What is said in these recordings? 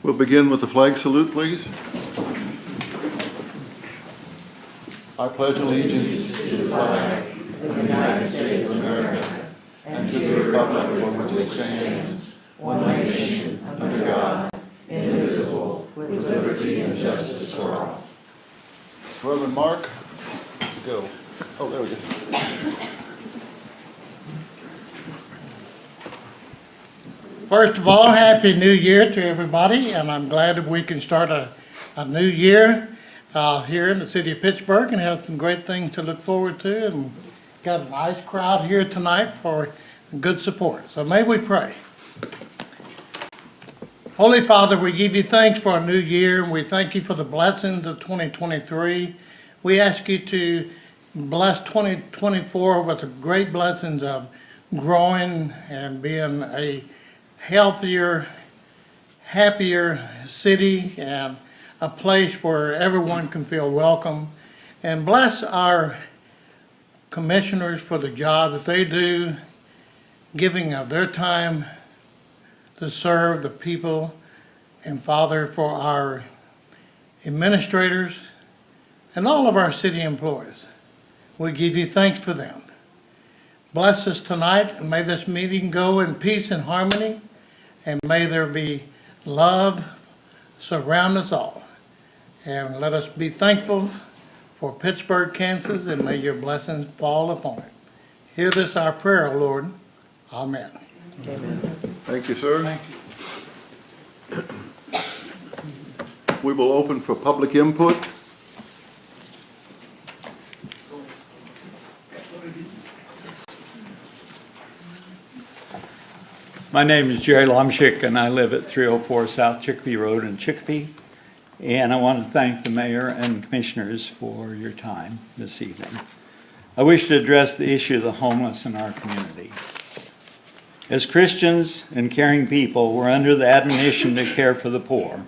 We'll begin with the flag salute, please. I pledge allegiance to the flag of the United States of America and to the republic for which it stands, one nation, under God, indivisible, with liberty and justice for all. Reverend Mark, go. Oh, there we go. First of all, Happy New Year to everybody, and I'm glad that we can start a new year here in the city of Pittsburgh and have some great things to look forward to, and got a nice crowd here tonight for good support. So may we pray. Holy Father, we give you thanks for a new year, and we thank you for the blessings of 2023. We ask you to bless 2024 with the great blessings of growing and being a healthier, happier city and a place where everyone can feel welcome. And bless our commissioners for the job that they do, giving of their time to serve the people. And Father, for our administrators and all of our city employees, we give you thanks for them. Bless us tonight, and may this meeting go in peace and harmony, and may there be love surround us all. And let us be thankful for Pittsburgh, Kansas, and may your blessings fall upon it. Hear this our prayer, O Lord. Amen. Amen. Thank you, sir. Thank you. We will open for public input. My name is Jerry Lomschick, and I live at 304 South Chicopee Road in Chicopee. And I want to thank the mayor and commissioners for your time this evening. I wish to address the issue of the homeless in our community. As Christians and caring people, we're under the admonition to care for the poor.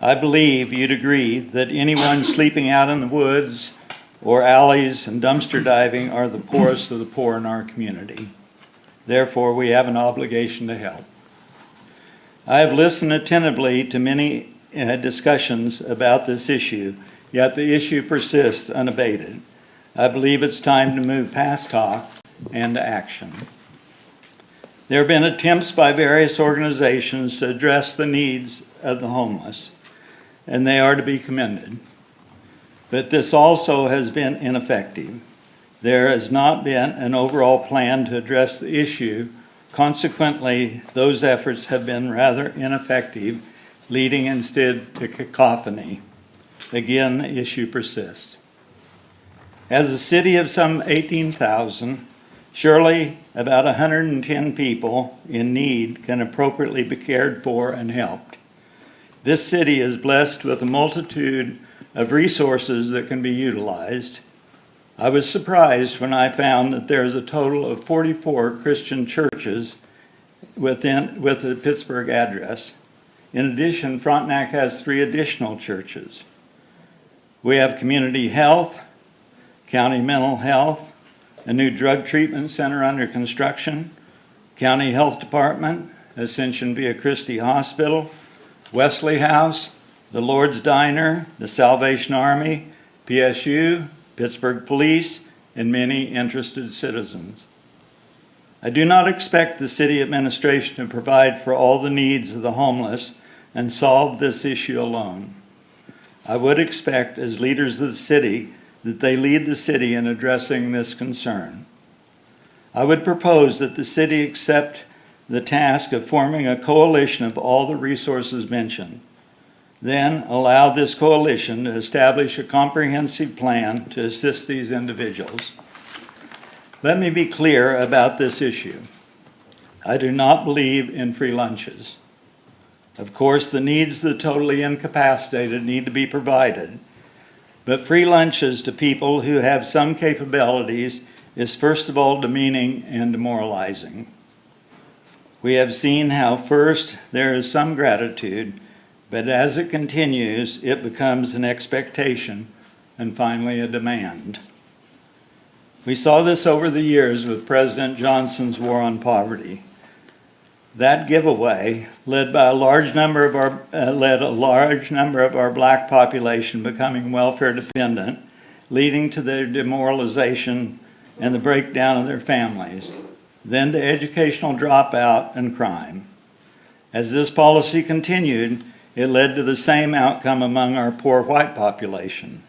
I believe you'd agree that anyone sleeping out in the woods or alleys and dumpster diving are the poorest of the poor in our community. Therefore, we have an obligation to help. I have listened attentively to many discussions about this issue, yet the issue persists unabated. I believe it's time to move past talk and to action. There have been attempts by various organizations to address the needs of the homeless, and they are to be commended. But this also has been ineffective. There has not been an overall plan to address the issue. Consequently, those efforts have been rather ineffective, leading instead to cacophony. Again, the issue persists. As a city of some 18,000, surely about 110 people in need can appropriately be cared for and helped. This city is blessed with a multitude of resources that can be utilized. I was surprised when I found that there is a total of 44 Christian churches with a Pittsburgh address. In addition, Frontenac has 3 additional churches. We have community health, county mental health, a new drug treatment center under construction, county health department, Ascension Via Christi Hospital, Wesley House, the Lord's Diner, the Salvation Army, PSU, Pittsburgh Police, and many interested citizens. I do not expect the city administration to provide for all the needs of the homeless and solve this issue alone. I would expect, as leaders of the city, that they lead the city in addressing this concern. I would propose that the city accept the task of forming a coalition of all the resources mentioned. Then allow this coalition to establish a comprehensive plan to assist these individuals. Let me be clear about this issue. I do not believe in free lunches. Of course, the needs of the totally incapacitated need to be provided, but free lunches to people who have some capabilities is first of all demeaning and demoralizing. We have seen how first there is some gratitude, but as it continues, it becomes an expectation and finally a demand. We saw this over the years with President Johnson's war on poverty. That giveaway led a large number of our black population becoming welfare dependent, leading to their demoralization and the breakdown of their families, then to educational dropout and crime. As this policy continued, it led to the same outcome among our poor white population.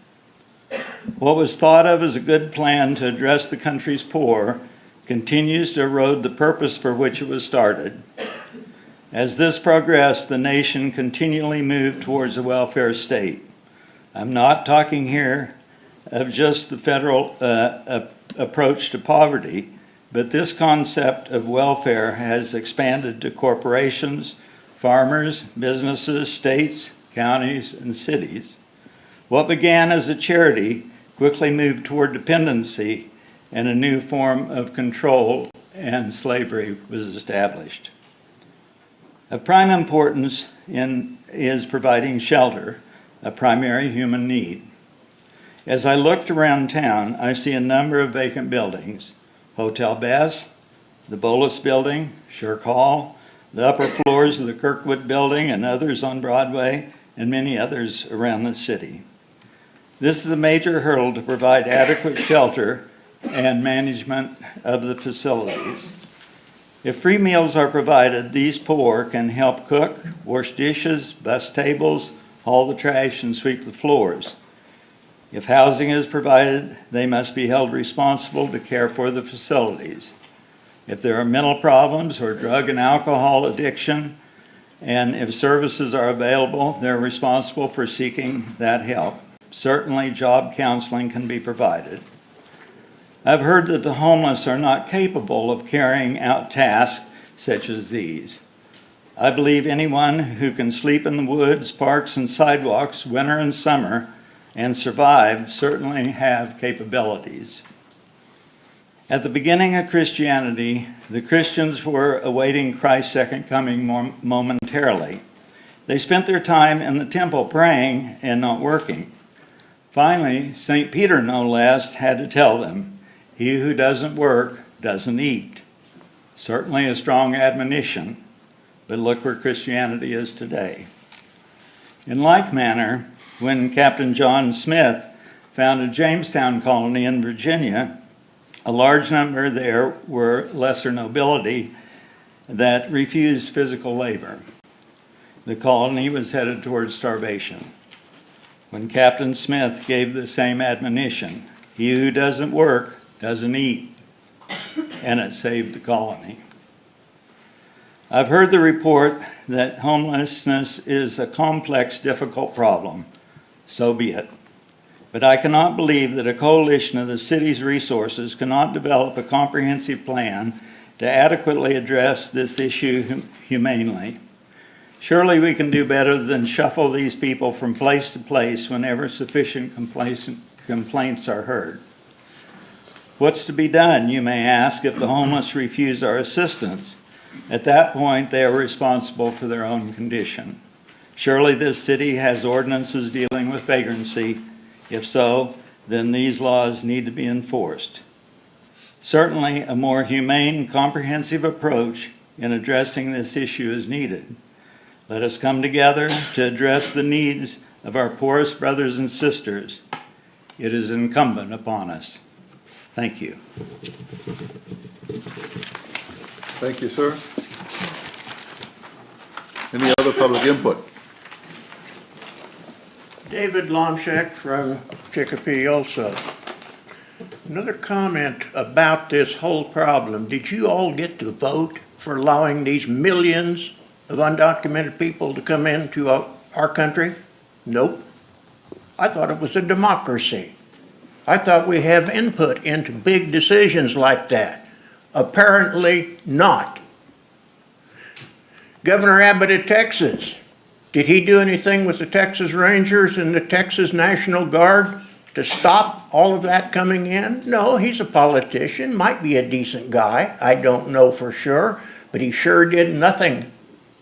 What was thought of as a good plan to address the country's poor continues to erode the purpose for which it was started. As this progressed, the nation continually moved towards a welfare state. I'm not talking here of just the federal approach to poverty, but this concept of welfare has expanded to corporations, farmers, businesses, states, counties, and cities. What began as a charity quickly moved toward dependency, and a new form of control and slavery was established. Of prime importance is providing shelter, a primary human need. As I looked around town, I see a number of vacant buildings: Hotel Bass, the Bolus Building, Shirk Hall, the upper floors of the Kirkwood Building, and others on Broadway, and many others around the city. This is a major hurdle to provide adequate shelter and management of the facilities. If free meals are provided, these poor can help cook, wash dishes, bus tables, haul the trash, and sweep the floors. If housing is provided, they must be held responsible to care for the facilities. If there are mental problems or drug and alcohol addiction, and if services are available, they're responsible for seeking that help. Certainly, job counseling can be provided. I've heard that the homeless are not capable of carrying out tasks such as these. I believe anyone who can sleep in the woods, parks, and sidewalks, winter and summer, and survive certainly have capabilities. At the beginning of Christianity, the Christians were awaiting Christ's second coming momentarily. They spent their time in the temple praying and not working. Finally, St. Peter, no less, had to tell them, "He who doesn't work doesn't eat." Certainly a strong admonition, but look where Christianity is today. In like manner, when Captain John Smith founded Jamestown Colony in Virginia, a large number there were lesser nobility that refused physical labor. The colony was headed towards starvation. When Captain Smith gave the same admonition, "He who doesn't work doesn't eat," and it saved the colony. I've heard the report that homelessness is a complex, difficult problem. So be it. But I cannot believe that a coalition of the city's resources cannot develop a comprehensive plan to adequately address this issue humanely. Surely we can do better than shuffle these people from place to place whenever sufficient complaints are heard. What's to be done, you may ask, if the homeless refuse our assistance? At that point, they are responsible for their own condition. Surely this city has ordinances dealing with vagrancy. If so, then these laws need to be enforced. Certainly, a more humane, comprehensive approach in addressing this issue is needed. Let us come together to address the needs of our poorest brothers and sisters. It is incumbent upon us. Thank you. Thank you, sir. Any other public input? David Lomshek from Chicopee also. Another comment about this whole problem. Did you all get to vote for allowing these millions of undocumented people to come into our country? Nope. I thought it was a democracy. I thought we have input into big decisions like that. Apparently not. Governor Abbott of Texas, did he do anything with the Texas Rangers and the Texas National Guard to stop all of that coming in? No, he's a politician, might be a decent guy, I don't know for sure, but he sure did nothing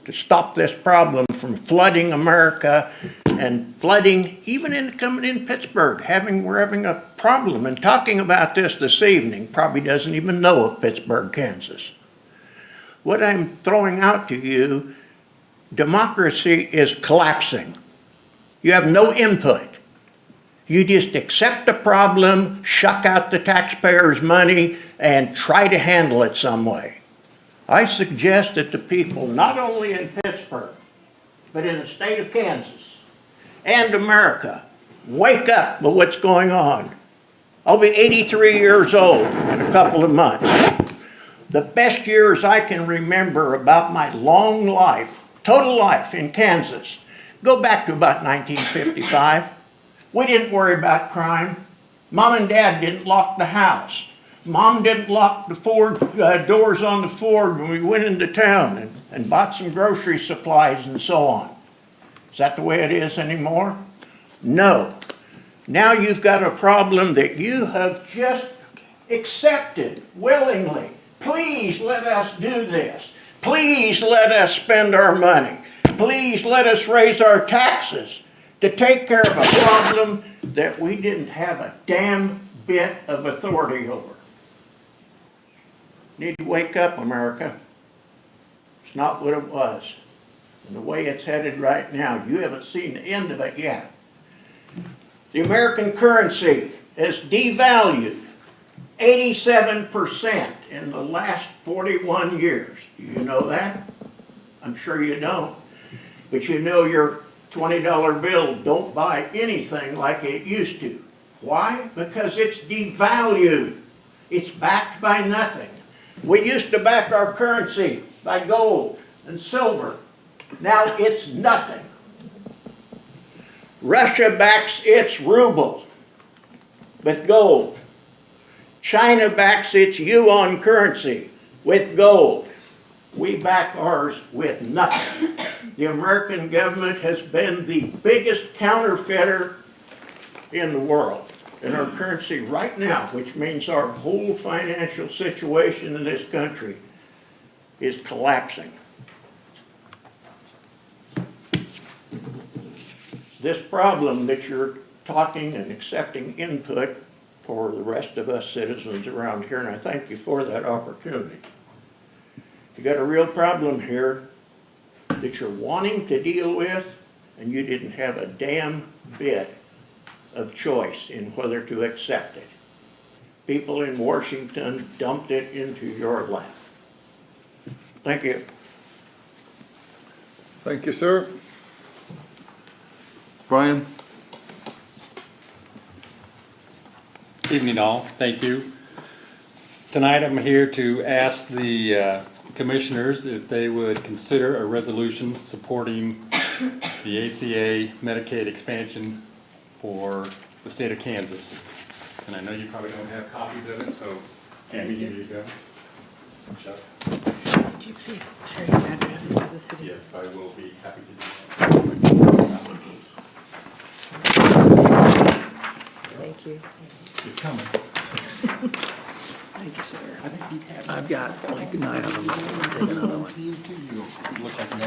to stop this problem from flooding America and flooding even coming in Pittsburgh. We're having a problem, and talking about this evening, probably doesn't even know of Pittsburgh, Kansas. what I'm throwing out to you, democracy is collapsing. You have no input. You just accept the problem, shuck out the taxpayers' money, and try to handle it some way. I suggest that the people, not only in Pittsburgh, but in the state of Kansas and America, wake up with what's going on. I'll be 83 years old in a couple of months. The best years I can remember about my long life, total life in Kansas, go back to about 1955. We didn't worry about crime. Mom and Dad didn't lock the house. Mom didn't lock the doors on the Ford when we went into town and bought some grocery supplies and so on. Is that the way it is anymore? No. Now you've got a problem that you have just accepted willingly. Please let us do this. Please let us spend our money. Please let us raise our taxes to take care of a problem that we didn't have a damn bit of authority over. Need to wake up, America. It's not what it was. And the way it's headed right now, you haven't seen the end of it yet. The American currency has devalued 87% in the last 41 years. Do you know that? I'm sure you don't. But you know your $20 bill don't buy anything like it used to. Why? Because it's devalued. It's backed by nothing. We used to back our currency by gold and silver. Now it's nothing. Russia backs its ruble with gold. China backs its yuan currency with gold. We back ours with nothing. The American government has been the biggest counterfeiter in the world in our currency right now, which means our whole financial situation in this country is collapsing. This problem that you're talking and accepting input for the rest of us citizens around here, and I thank you for that opportunity. You got a real problem here that you're wanting to deal with, and you didn't have a damn bit of choice in whether to accept it. People in Washington dumped it into your lap. Thank you. Thank you, sir. Brian? Evening all, thank you. Tonight I'm here to ask the commissioners if they would consider a resolution supporting the ACA Medicaid expansion for the state of Kansas. And I know you probably don't have copies of it, so Tammy, here you go. Chuck? Would you please share your address as a citizen? Yes, I will be happy to do that. Thank you. It's coming. Thank you, sir. I think you have. I've got like 9 of them. I'll take another one. You too, you look like you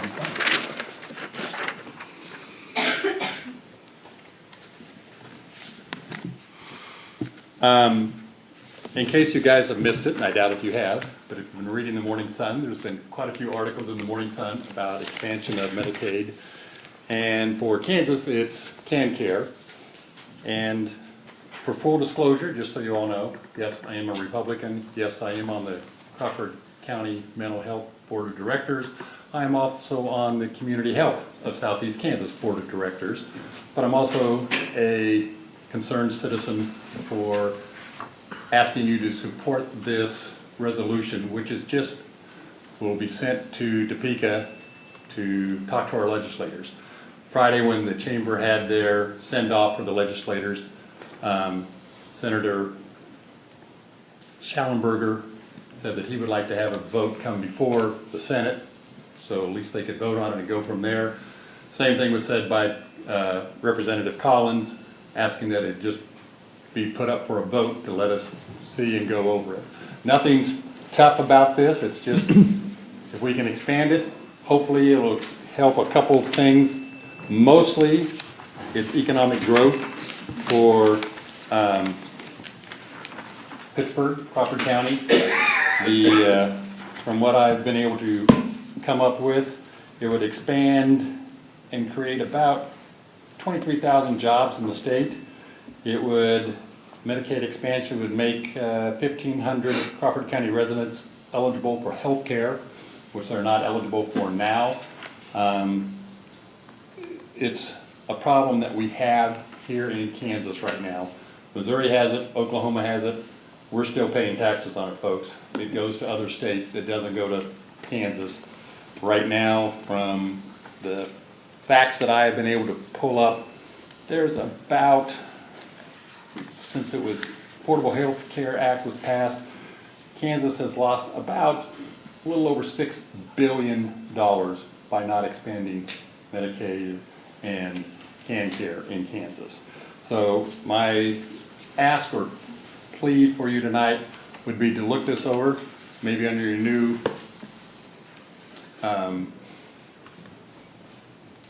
haven't. In case you guys have missed it, and I doubt if you have, but if you've been reading the Morning Sun, there's been quite a few articles in the Morning Sun about expansion of Medicaid. And for Kansas, it's CanCare. And for full disclosure, just so you all know, yes, I am a Republican. Yes, I am on the Crawford County Mental Health Board of Directors. I am also on the Community Health of Southeast Kansas Board of Directors. But I'm also a concerned citizen for asking you to support this resolution, which is just, will be sent to Topeka to talk to our legislators. Friday, when the chamber had their send-off for the legislators, Senator Schallenberger said that he would like to have a vote come before the Senate, so at least they could vote on it and go from there. Same thing was said by Representative Collins, asking that it just be put up for a vote to let us see and go over it. Nothing's tough about this, it's just if we can expand it, hopefully it'll help a couple things. Mostly, it's economic growth for Pittsburgh, Crawford County. The from what I've been able to come up with, it would expand and create about 23,000 jobs in the state. It would, Medicaid expansion would make 1,500 Crawford County residents eligible for health care, which they're not eligible for now. It's a problem that we have here in Kansas right now. Missouri has it, Oklahoma has it. We're still paying taxes on it, folks. It goes to other states. It doesn't go to Kansas. Right now, from the facts that I have been able to pull up, there's about, since it was Affordable Health Care Act was passed, Kansas has lost about a little over $6 billion by not expanding Medicaid and CannCare in Kansas. So my ask or plea for you tonight would be to look this over, maybe under your new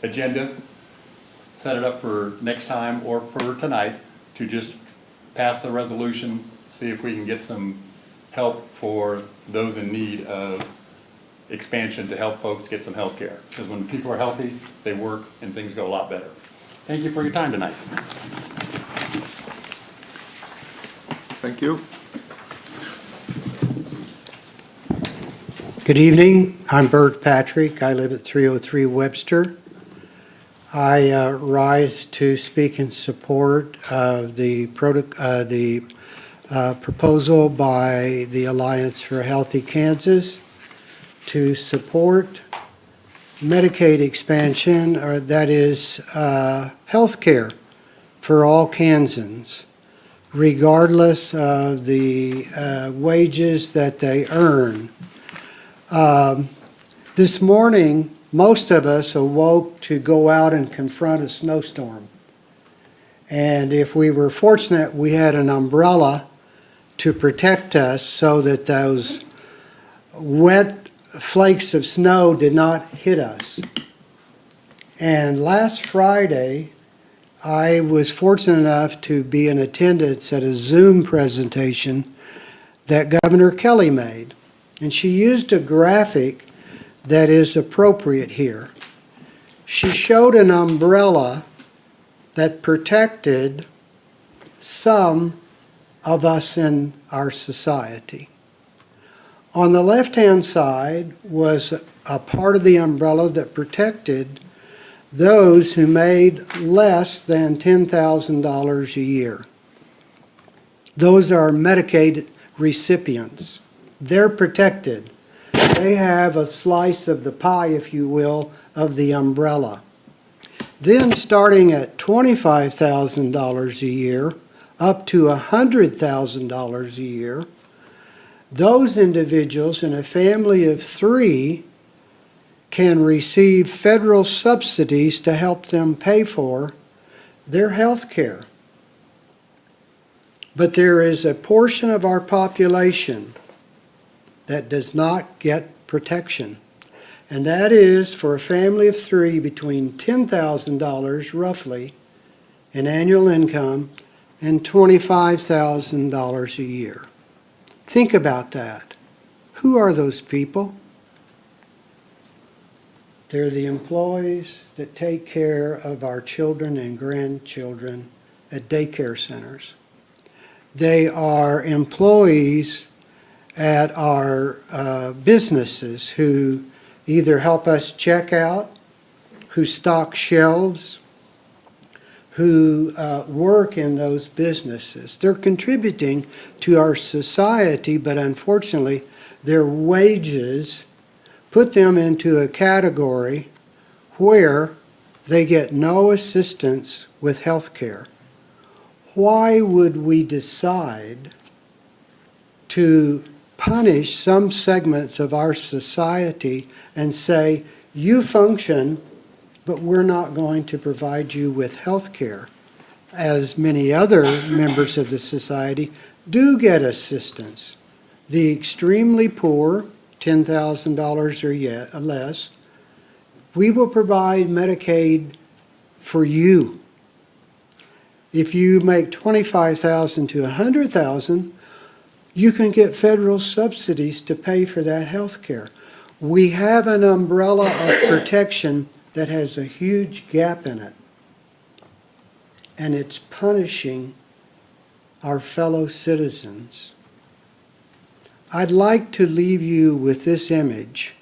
agenda, set it up for next time or for tonight to just pass the resolution, see if we can get some help for those in need of expansion to help folks get some health care. Because when people are healthy, they work and things go a lot better. Thank you for your time tonight. Thank you. Good evening. I'm Bert Patrick. I live at 303 Webster. I rise to speak in support of the proposal by the Alliance for Healthy Kansas to support Medicaid expansion, or that is health care for all Kansans, regardless of the wages that they earn. This morning, most of us awoke to go out and confront a snowstorm. And if we were fortunate, we had an umbrella to protect us so that those wet flakes of snow did not hit us. And last Friday, I was fortunate enough to be in attendance at a Zoom presentation that Governor Kelly made. And she used a graphic that is appropriate here. She showed an umbrella that protected some of us in our society. On the left-hand side was a part of the umbrella that protected those who made less than $10,000 a year. Those are Medicaid recipients. They're protected. They have a slice of the pie, if you will, of the umbrella. Then starting at $25,000 a year up to $100,000 a year, those individuals in a family of 3 can receive federal subsidies to help them pay for their health care. But there is a portion of our population that does not get protection. And that is for a family of 3 between $10,000 roughly in annual income and $25,000 a year. Think about that. Who are those people? They're the employees that take care of our children and grandchildren at daycare centers. They are employees at our businesses who either help us check out, who stock shelves, who work in those businesses. They're contributing to our society, but unfortunately, their wages put them into a category where they get no assistance with health care. Why would we decide to punish some segments of our society and say, you function, but we're not going to provide you with health care, as many other members of the society do get assistance? The extremely poor, $10,000 or yet less, we will provide Medicaid for you. If you make $25,000 to $100,000, you can get federal subsidies to pay for that health care. We have an umbrella of protection that has a huge gap in it. And it's punishing our fellow citizens. I'd like to leave you with this image.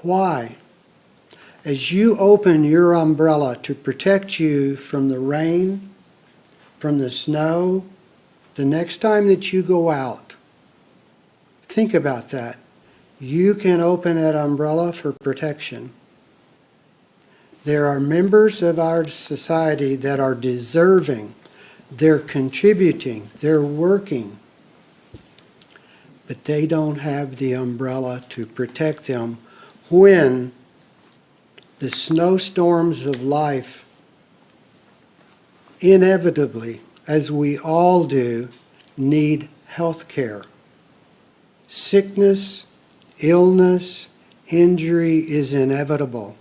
Why? As you open your umbrella to protect you from the rain, from the snow, the next time that you go out, think about that. You can open that umbrella for protection. There are members of our society that are deserving. They're contributing. They're working. But they don't have the umbrella to protect them when the snowstorms of life inevitably, as we all do, need health care. Sickness, illness, injury is inevitable.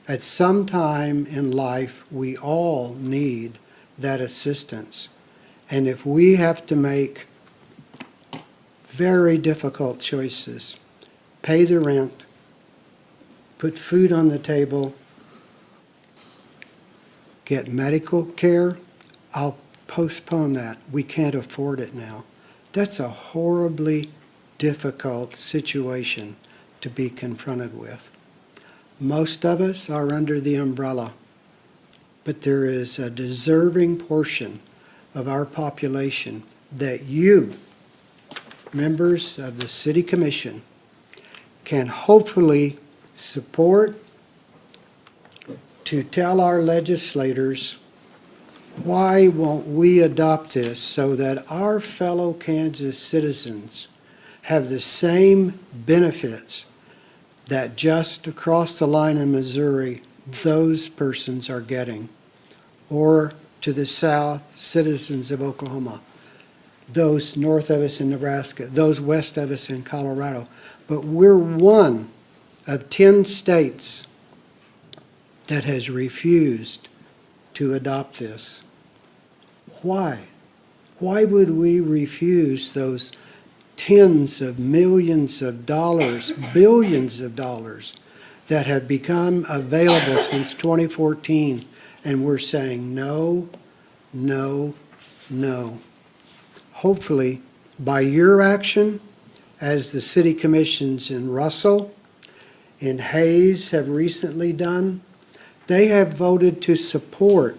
At some time in life, we all need that assistance. And if we have to make very difficult choices, pay the rent, put food on the table, get medical care, I'll postpone that. We can't afford it now. That's a horribly difficult situation to be confronted with. Most of us are under the umbrella, but there is a deserving portion of our population that you, members of the City Commission, can hopefully support to tell our legislators, why won't we adopt this so that our fellow Kansas citizens have the same benefits that just across the line in Missouri, those persons are getting, or to the south, citizens of Oklahoma, those north of us in Nebraska, those west of us in Colorado. But we're one of 10 states that has refused to adopt this. Why? Why would we refuse those tens of millions of dollars, billions of dollars that have become available since 2014, and we're saying no, no, no. Hopefully, by your action, as the city commissions in Russell, in Hayes have recently done, they have voted to support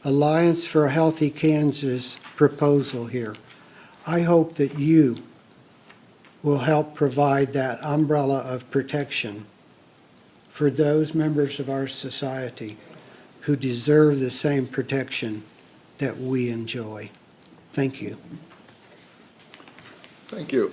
Alliance for a Healthy Kansas proposal here. I hope that you will help provide that umbrella of protection for those members of our society who deserve the same protection that we enjoy. Thank you. Thank you.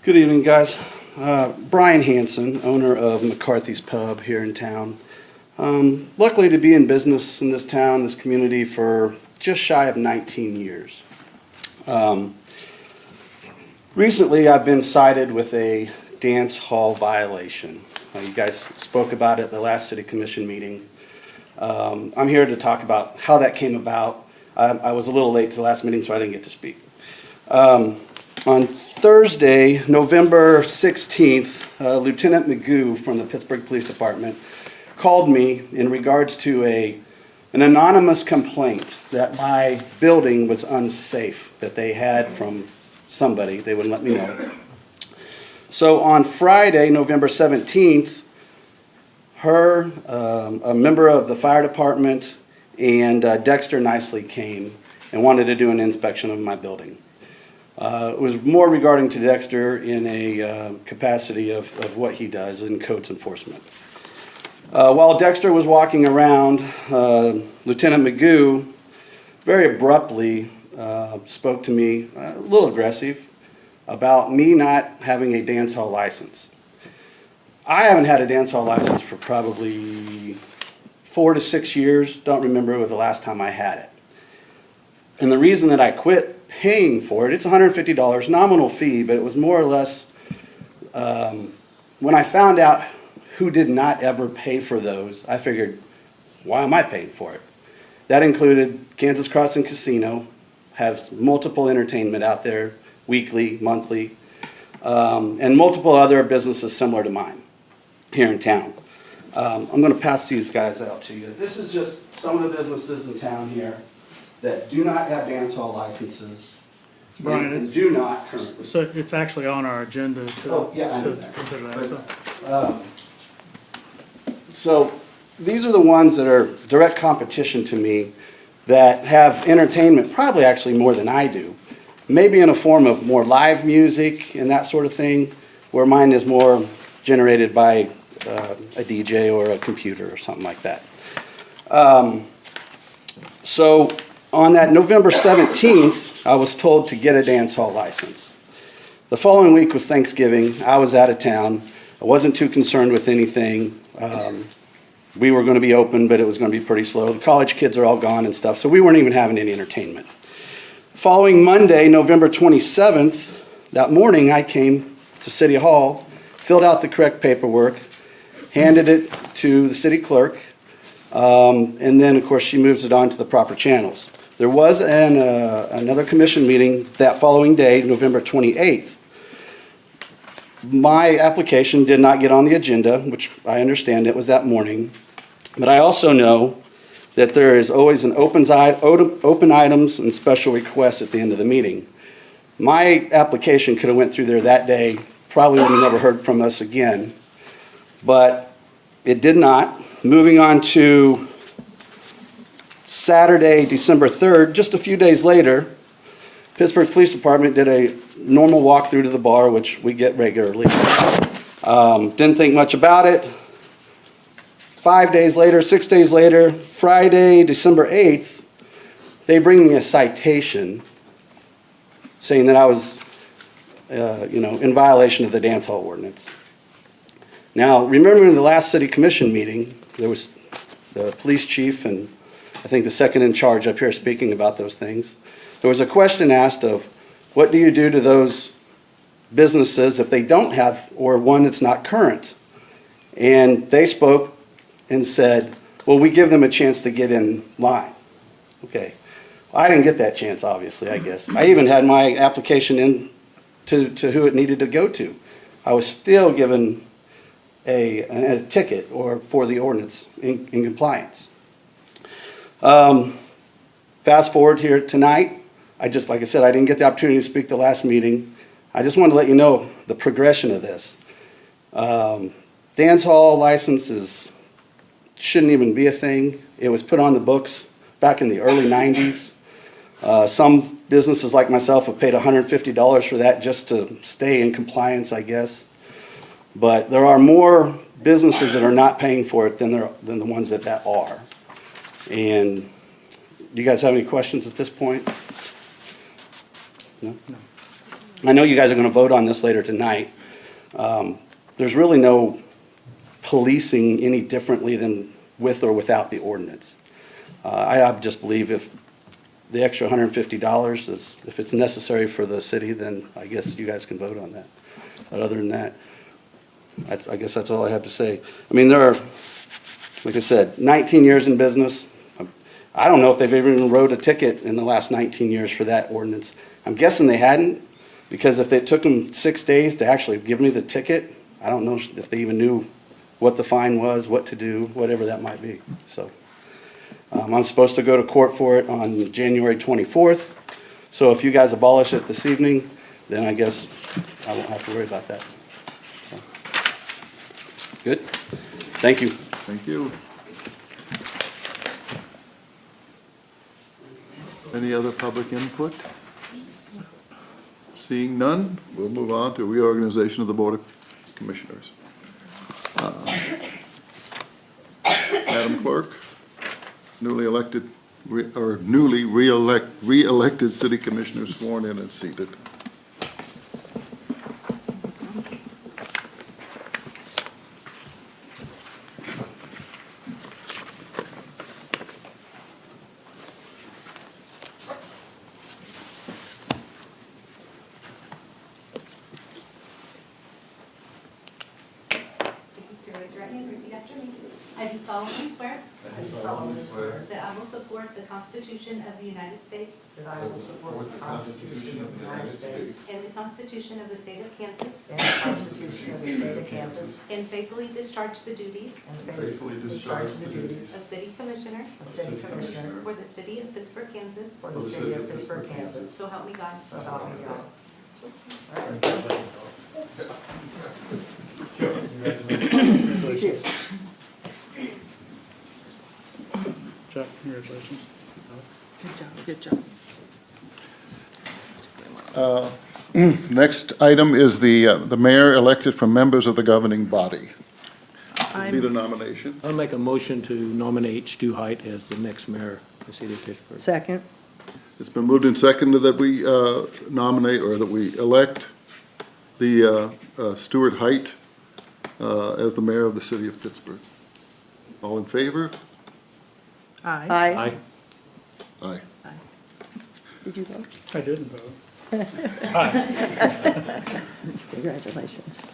Good evening, guys. Brian Hanson, owner of McCarthy's Pub here in town. Luckily to be in business in this town, this community, for just shy of 19 years. Recently, I've been cited with a dance hall violation. You guys spoke about it at the last city commission meeting. I'm here to talk about how that came about. I was a little late to the last meeting, so I didn't get to speak. On Thursday, November 16th, Lieutenant Magoo from the Pittsburgh Police Department called me in regards to an anonymous complaint that my building was unsafe, that they had from somebody. They wouldn't let me know. So on Friday, November 17th, a member of the fire department, and Dexter Nicely came and wanted to do an inspection of my building. It was more regarding to Dexter in a capacity of what he does in codes enforcement. While Dexter was walking around, Lieutenant Magoo very abruptly spoke to me, a little aggressive, about me not having a dance hall license. I haven't had a dance hall license for probably 4 to 6 years. Don't remember the last time I had it. And the reason that I quit paying for it, it's $150 nominal fee, but it was more or less, when I found out who did not ever pay for those, I figured why am I paying for it? That included Kansas Crossing Casino, has multiple entertainment out there, weekly, monthly, and multiple other businesses similar to mine here in town. I'm gonna pass these guys out to you. This is just some of the businesses in town here that do not have dance hall licenses. Brian, and it's- do not currently. So it's actually on our agenda to, Oh, yeah, I know to that. consider that, But, so. So these are the ones that are direct competition to me that have entertainment, probably actually more than I do. Maybe in a form of more live music and that sort of thing, where mine is more generated by a DJ or a computer or something like that. So on that November 17th, I was told to get a dance hall license. The following week was Thanksgiving. I was out of town. I wasn't too concerned with anything. We were going to be open, but it was going to be pretty slow. The college kids are all gone and stuff, so we weren't even having any entertainment. Following Monday, November 27th, that morning I came to City Hall, filled out the correct paperwork, handed it to the city clerk, and then, of course, she moves it on to the proper channels. There was another commission meeting that following day, November 28th. My application did not get on the agenda, which I understand it was that morning. But I also know that there is always an open items and special requests at the end of the meeting. My application could have went through there that day, probably would have never heard from us again. But it did not. Moving on to Saturday, December 3rd, just a few days later, Pittsburgh Police Department did a normal walkthrough to the bar, which we get regularly. Didn't think much about it. 5 days later, 6 days later, Friday, December 8th, they bring me a citation saying that I was, in violation of the dance hall ordinance. Now, remembering the last city commission meeting, there was the police chief and I think the second in charge up here speaking about those things. There was a question asked of, what do you do to those businesses if they don't have, or one that's not current? And they spoke and said, well, we give them a chance to get in line. Okay. I didn't get that chance, obviously, I guess. I even had my application in to who it needed to go to. I was still given a ticket or for the ordinance in compliance. Fast forward here tonight. Like I said, I didn't get the opportunity to speak the last meeting. I just wanted to let you know the progression of this. Dance hall licenses shouldn't even be a thing. It was put on the books back in the early 90s. Some businesses like myself have paid $150 for that just to stay in compliance, I guess. But there are more businesses that are not paying for it than the ones that are. And do you guys have any questions at this point? No? I know you guys are going to vote on this later tonight. There's really no policing any differently than with or without the ordinance. I just believe if the extra $150 is, if it's necessary for the city, then I guess you guys can vote on that. But other than that, I guess that's all I have to say. I mean, there are, like I said, 19 years in business. I don't know if they've even wrote a ticket in the last 19 years for that ordinance. I'm guessing they hadn't, because if it took them 6 days to actually give me the ticket, I don't know if they even knew what the fine was, what to do, whatever that might be. So I'm supposed to go to court for it on January 24th. So if you guys abolish it this evening, then I guess I won't have to worry about that. So. Good. Thank you. Thank you. Any other public input? Seeing none, we'll move on to reorganization of the Board of Commissioners. Madam Clerk, newly re-elected city commissioners sworn in and seated. Raise your right hand and repeat after me. I do solemnly swear I do solemnly swear that I will support the Constitution of the United States that I will support the Constitution of the United States and the Constitution of the State of Kansas, and the Constitution of the State of Kansas, and faithfully discharge the duties and faithfully discharge the duties of City Commissioner of City Commissioner for the City of Pittsburgh, Kansas. for the City of Pittsburgh, Kansas. So help me God. So help me God. Chuck, congratulations. Good job, good job. Next item is the mayor elected from members of the governing body. Need a nomination? I'll make a motion to nominate Stu Height as the next mayor of the city of Pittsburgh. Second. It's been moved and seconded that we nominate or that we elect the Stuart Height as the mayor of the city of Pittsburgh. All in favor? Aye. Aye. Aye. Did you vote? I didn't vote. Congratulations.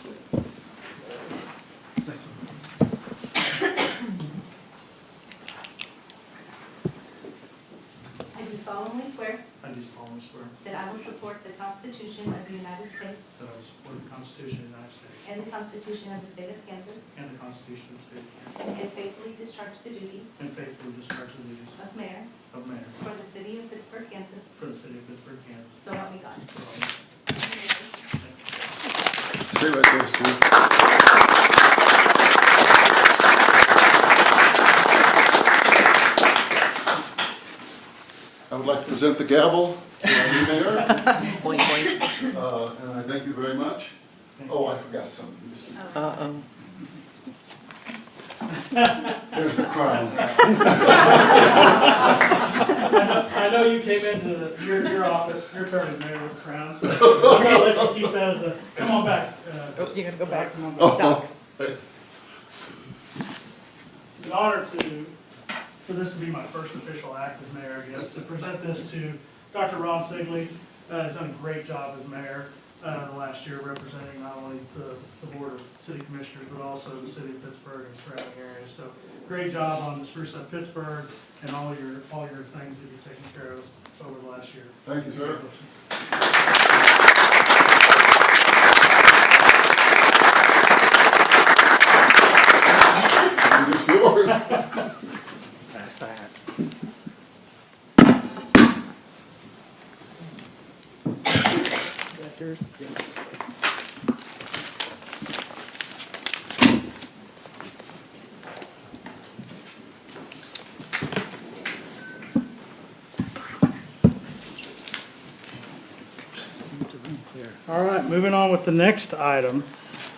I do solemnly swear I do solemnly swear that I will support the Constitution of the United States that I will support the Constitution of the United States and the Constitution of the State of Kansas, and the Constitution of the State of Kansas, and faithfully discharge the duties and faithfully discharge the duties of mayor of mayor for the City of Pittsburgh, Kansas. for the City of Pittsburgh, Kansas. So help me God. So help me God. Stay right there, Stu. I would like to present the gavel to our new mayor, Point, point. and I thank you very much. Oh, I forgot something. Uh-oh. There's the crown. I know you came into your office, your turn as mayor with the crown, so I'm gonna let you keep that as a, come on back. Oh, you're gonna go back. Come on back. Oh, It's an honor for this to be my first official act as mayor, I guess, to present this to Dr. Ron Sigley. He's done a great job as mayor the last year, representing not only the Board of City Commissioners, but also the city of Pittsburgh and surrounding areas. So great job on the spruce up Pittsburgh and all your things that you've taken care of over the last year. Thank you, sir. It's yours. That's that. Is that yours? All right, moving on with the next item.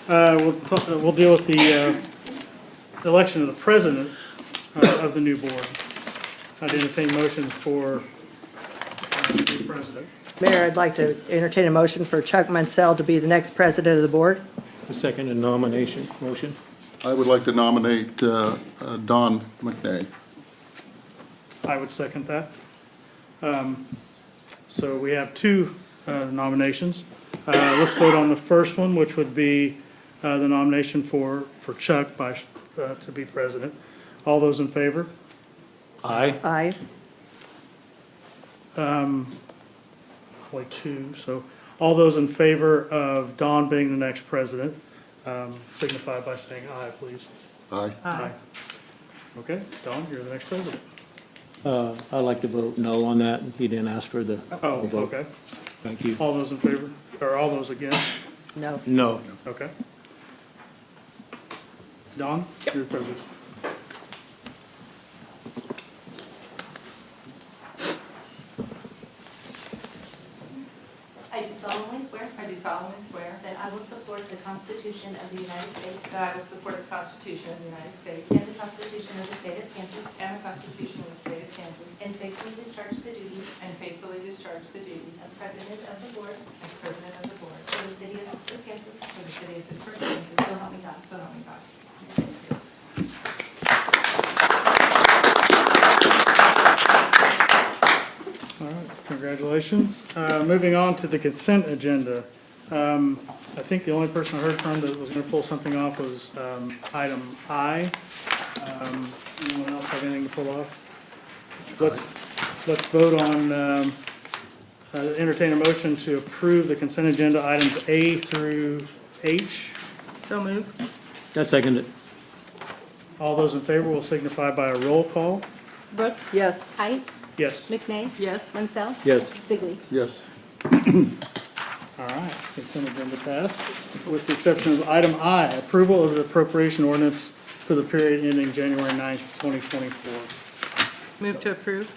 We'll deal with the election of the president of the new board. I'd entertain motions for the new president. Mayor, I'd like to entertain a motion for Chuck Mansell to be the next president of the board. A second in nomination, motion. I would like to nominate Don McNay. I would second that. So we have two nominations. Let's vote on the first one, which would be the nomination for Chuck to be president. All those in favor? Aye. Aye. Only two, so all those in favor of Don being the next president, signify by saying aye, please. Aye. Aye. Okay, Don, you're the next president. I'd like to vote no on that. He didn't ask for the Oh, vote. okay. Thank you. All those in favor, or all those against? No. No. Okay. Don, you're president. I do solemnly swear I do solemnly swear that I will support the Constitution of the United States that I will support the Constitution of the United States and the Constitution of the State of Kansas, and the Constitution of the State of Kansas, and faithfully discharge the duties and faithfully discharge the duties of President of the Board as President of the Board for the City of Pittsburgh, Kansas. for the City of Pittsburgh, Kansas. So help me God. So help me God. All right, congratulations. Moving on to the consent agenda. I think the only person I heard from that was going to pull something off was item I. Anyone else have anything to pull off? Let's vote on, entertain a motion to approve the consent agenda items A through H. So move. I second it. All those in favor will signify by a roll call. Brooks. Yes. Height. Yes. McNeil. Yes. Mansell. Yes. Sigley. Yes. All right, consent agenda passed, with the exception of item I, approval of the appropriation ordinance for the period ending January 9th, 2024. Move to approve.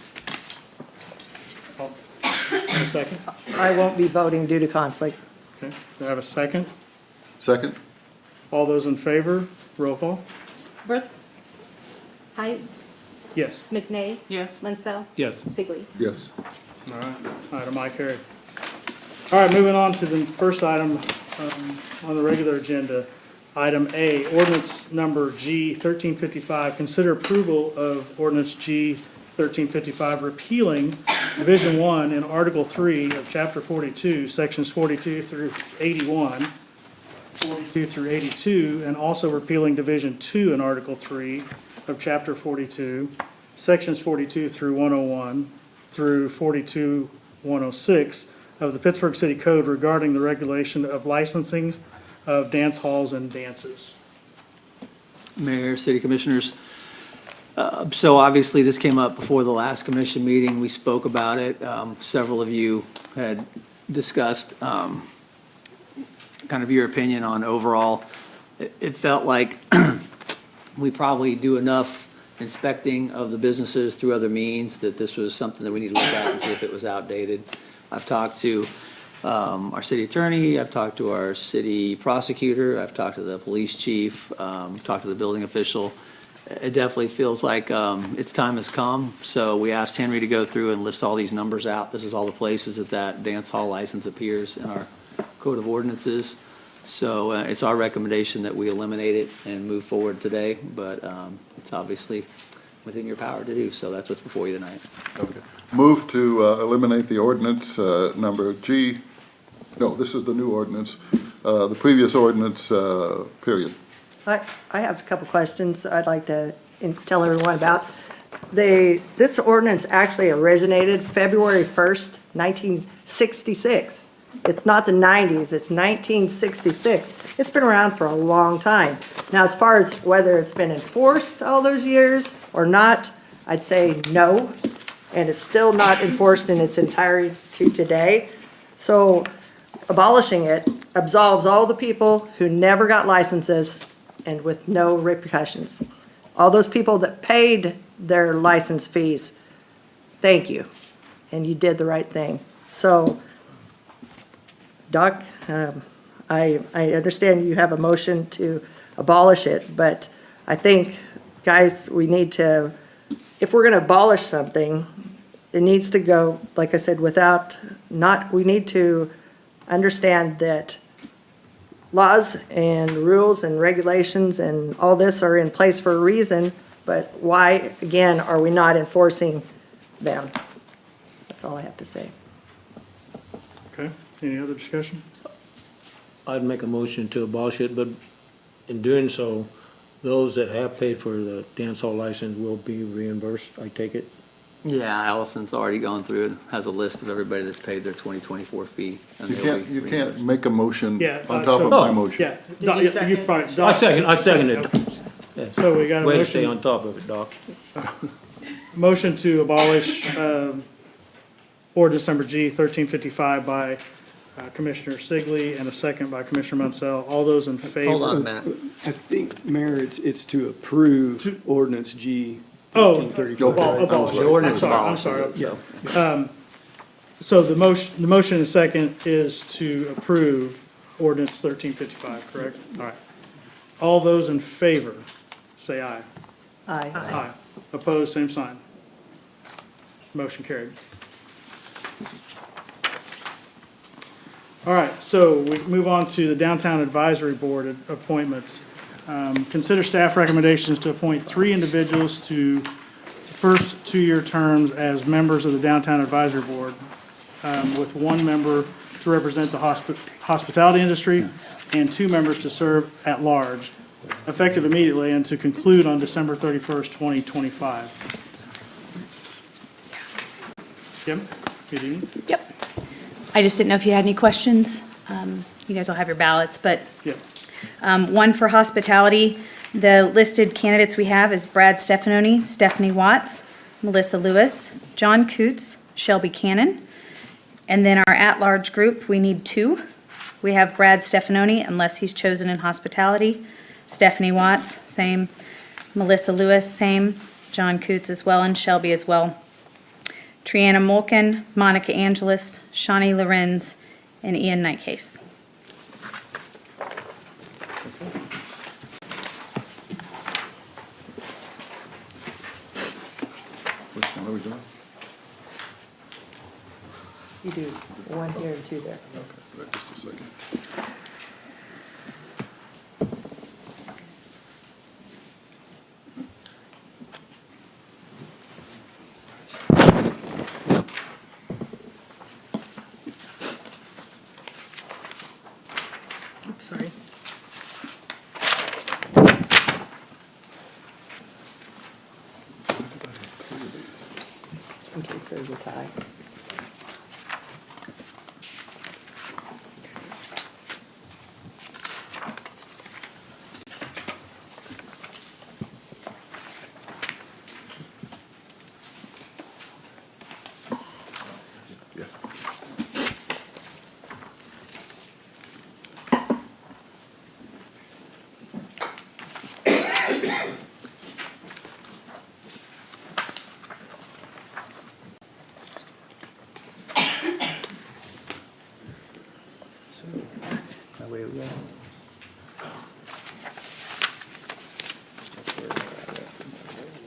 A second? I won't be voting due to conflict. Okay, do I have a second? Second? All those in favor, roll call? Brooks. Height. Yes. McNeil. Yes. Mansell. Yes. Sigley. Yes. All right, item I carried. All right, moving on to the first item on the regular agenda. Item A, ordinance number G 1355. Consider approval of ordinance G 1355 repealing Division 1 in Article 3 of Chapter 42, Sections 42 through 81, 42 through 82, and also repealing Division 2 in Article 3 of Chapter 42, Sections 42 through 101 through 42, 106 of the Pittsburgh City Code regarding the regulation of licensing of dance halls and dances. Mayor, City Commissioners. So obviously, this came up before the last commission meeting. We spoke about it. Several of you had discussed kind of your opinion on overall. It felt like we probably do enough inspecting of the businesses through other means that this was something that we need to look at and see if it was outdated. I've talked to our city attorney, I've talked to our city prosecutor, I've talked to the police chief, talked to the building official. It definitely feels like its time has come. So we asked Henry to go through and list all these numbers out. This is all the places that dance hall license appears in our code of ordinances. So it's our recommendation that we eliminate it and move forward today, but it's obviously within your power to do, so that's what's before you tonight. Okay. Move to eliminate the ordinance number G, no, this is the new ordinance, the previous ordinance, period. I have a couple questions I'd like to tell everyone about. This ordinance actually originated February 1st, 1966. It's not the 90s, it's 1966. It's been around for a long time. Now, as far as whether it's been enforced all those years or not, I'd say no. And it's still not enforced in its entirety to today. So abolishing it absolves all the people who never got licenses and with no repercussions. All those people that paid their license fees, thank you. And you did the right thing. So, Doc, I understand you have a motion to abolish it, but I think, guys, we need to, if we're gonna abolish something, it needs to go, like I said, we need to understand that laws and rules and regulations and all this are in place for a reason, but why, again, are we not enforcing them? That's all I have to say. Okay, any other discussion? I'd make a motion to abolish it, but in doing so, those that have paid for the dance hall license will be reimbursed, I take it? Yeah, Allison's already gone through and has a list of everybody that's paid their 2024 fee. and You they'll can't, be you can't reimbursed. make a motion Yeah, on top of so- my motion. Yeah. Did Doc, you you second? probably- Doc- I second it. Yeah. So we got a Way to stay motion, on top of it, Doc. motion to abolish ordinance number G 1355 by Commissioner Sigley and a second by Commissioner Munsell. All those in favor? Hold on a minute. I think, Mayor, it's to approve ordinance G Oh, 1335. abolish The it. ordinance I'm abolishes sorry. it, so. So the motion and second is to approve ordinance 1355, correct? All right. All those in favor, say aye. Aye. Aye. Opposed, same sign. Motion carried. All right, so we move on to the Downtown Advisory Board appointments. Consider staff recommendations to appoint 3 individuals to first 2-year terms as members of the Downtown Advisory Board, with 1 member to represent the hospitality industry and 2 members to serve at large, effective immediately and to conclude on December 31st, 2025. Kim, good evening. Yep. I just didn't know if you had any questions. You guys will have your ballots, but Yep. one for hospitality. The listed candidates we have is Brad Stefanoni, Stephanie Watts, Melissa Lewis, John Coots, Shelby Cannon. And then our at-large group, we need 2. We have Brad Stefanoni, unless he's chosen in hospitality. Stephanie Watts, same. Melissa Lewis, same. John Coots as well, and Shelby as well. Triana Mulkin, Monica Angelis, Shawnee Lorenz, and Ian Nightcase. Which one are we doing? You do 1 here and 2 there. Okay, wait just a second. Oops, sorry. In case there's a tie. Yeah. Away we go.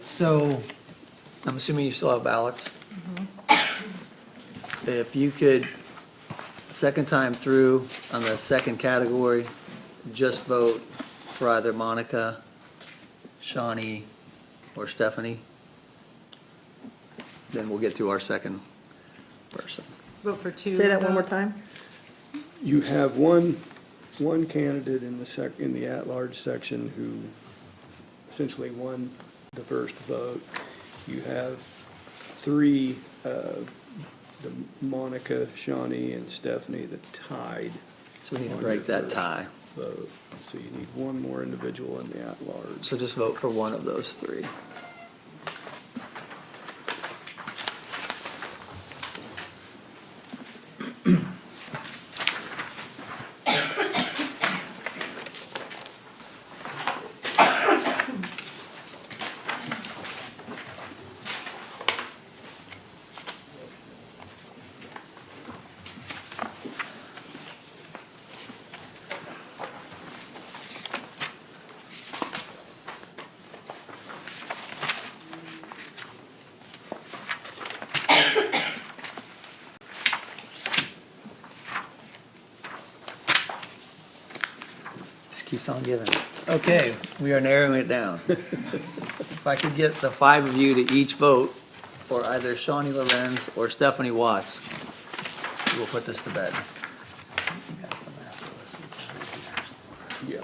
So, I'm assuming you still have ballots? If you could, second time through on the second category, just vote for either Monica, Shawnee, or Stephanie, then we'll get to our second person. Vote for 2. Say that of one more those. time. You have one candidate in in the at-large section who essentially won the first vote. You have 3, the Monica, Shawnee, and Stephanie that tied. So we need to on break your that first tie. Vote. So you need one more individual in the at-large. So just vote for one of those 3. Just keeps on giving. Okay, we are narrowing it down. If I could get the 5 of you to each vote for either Shawnee Lorenz or Stephanie Watts, we'll put this to bed. Yeah.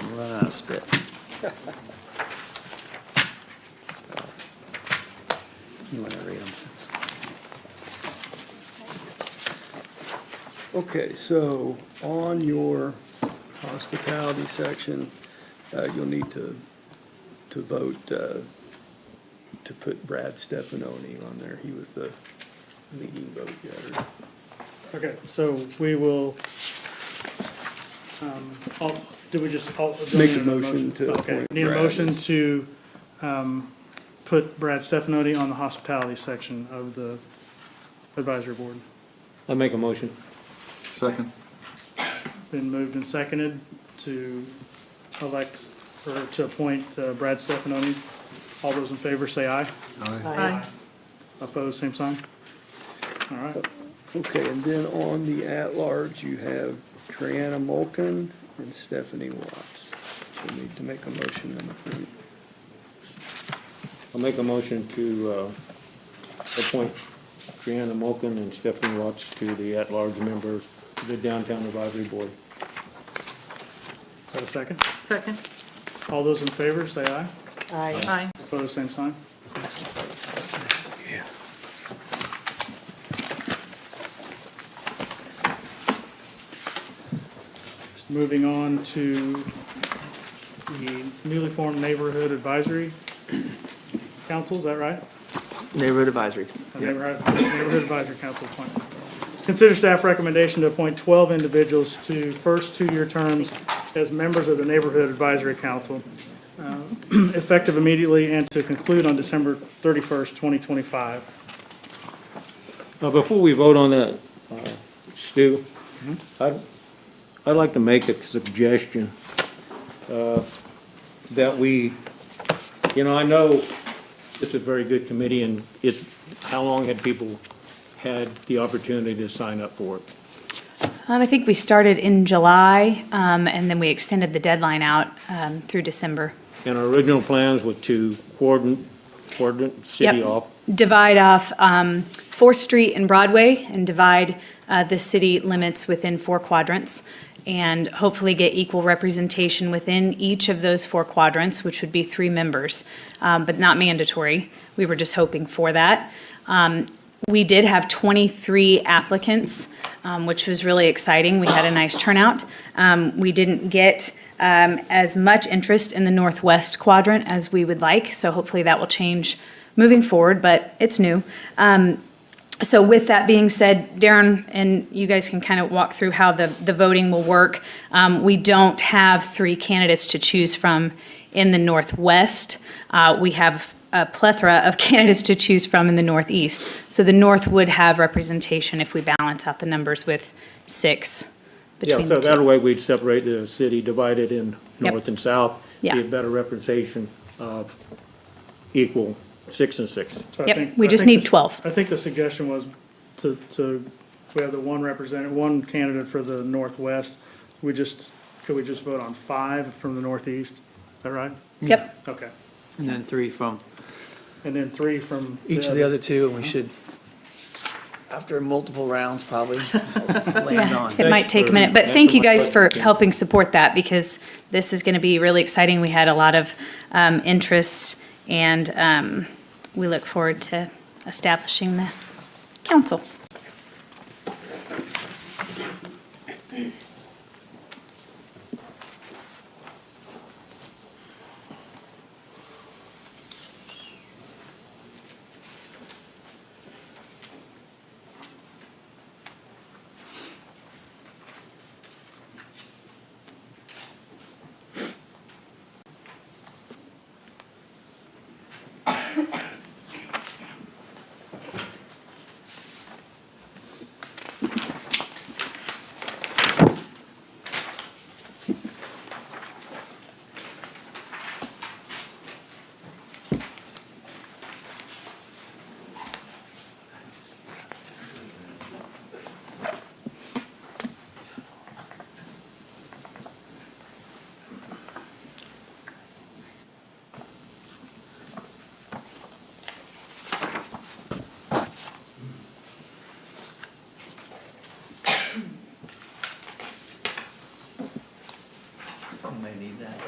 I'm running out of spit. You want to read them? Okay, so on your hospitality section, you'll need to vote to put Brad Stefanoni on there. He was the leading vote getter. Okay, so we will, do we just? Make a motion to Okay, appoint need a Brad motion as- to put Brad Stefanoni on the hospitality section of the advisory board. I make a motion. Second. Been moved and seconded to elect, or to appoint Brad Stefanoni All those in favor say aye. Aye. Opposed, same sign. All right. Okay, and then on the at-large, you have Triana Mulkin and Stephanie Watts. So you need to make a motion and approve. I'll make a motion to appoint Brianna Mulkin and Stephanie Watts to the at-large members of the Downtown Advisory Board. Have a second? Second. All those in favor say aye. Aye. Opposed, same sign. Just moving on to the newly formed Neighborhood Advisory Council, is that right? Neighborhood Advisory. Neighborhood Advisory Council appointment. Consider staff recommendation to appoint 12 individuals to first two-year terms as members of the Neighborhood Advisory Council, effective immediately and to conclude on December 31st, 2025. Before we vote on that, Stu, I'd like to make a suggestion that we, I know this is a very good committee, and how long had people had the opportunity to sign up for it? I think we started in July, and then we extended the deadline out through December. And our original plans were to coordinate city Yep. off. Divide off 4th Street and Broadway and divide the city limits within 4 quadrants, and hopefully get equal representation within each of those 4 quadrants, which would be 3 members, but not mandatory. We were just hoping for that. We did have 23 applicants, which was really exciting. We had a nice turnout. We didn't get as much interest in the northwest quadrant as we would like, so hopefully that will change moving forward, but it's new. So with that being said, Darren, and you guys can kind of walk through how the voting will work. We don't have 3 candidates to choose from in the Northwest. We have a plethora of candidates to choose from in the Northeast. So the North would have representation if we balance out the numbers with 6 between Yeah, so the that 2. way we'd separate the city, divide it in Yep. north and south. Yeah. Be a better representation of equal 6 and 6. So I Yep, think- we I just think need this- 12. I think the suggestion was to, we have the one candidate for the Northwest. Could we just vote on 5 from the Northeast? Is that right? Yep. Okay. And then 3 from And then 3 from. each of the other 2, and we should, after multiple rounds, probably land on. It might take a minute, but thank you guys for helping support that, because this is going to be really exciting. We had a lot of interest, and we look forward to establishing the council. May need that.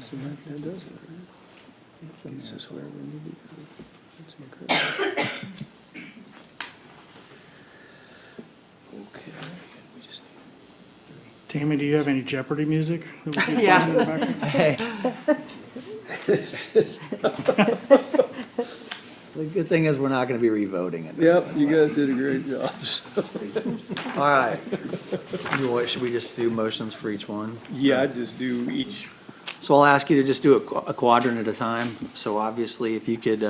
So that does it, right? Use this wherever we need to go. That's incredible. Okay. We just Tammy, do you have any Jeopardy music? that we can Yeah. find in the background? The good thing is we're not gonna be revoting it. Yep, you guys did a great job. All right. Should we just do motions for each one? Yeah, I'd just do each, So I'll ask you to just do a quadrant at a time. So obviously, if you could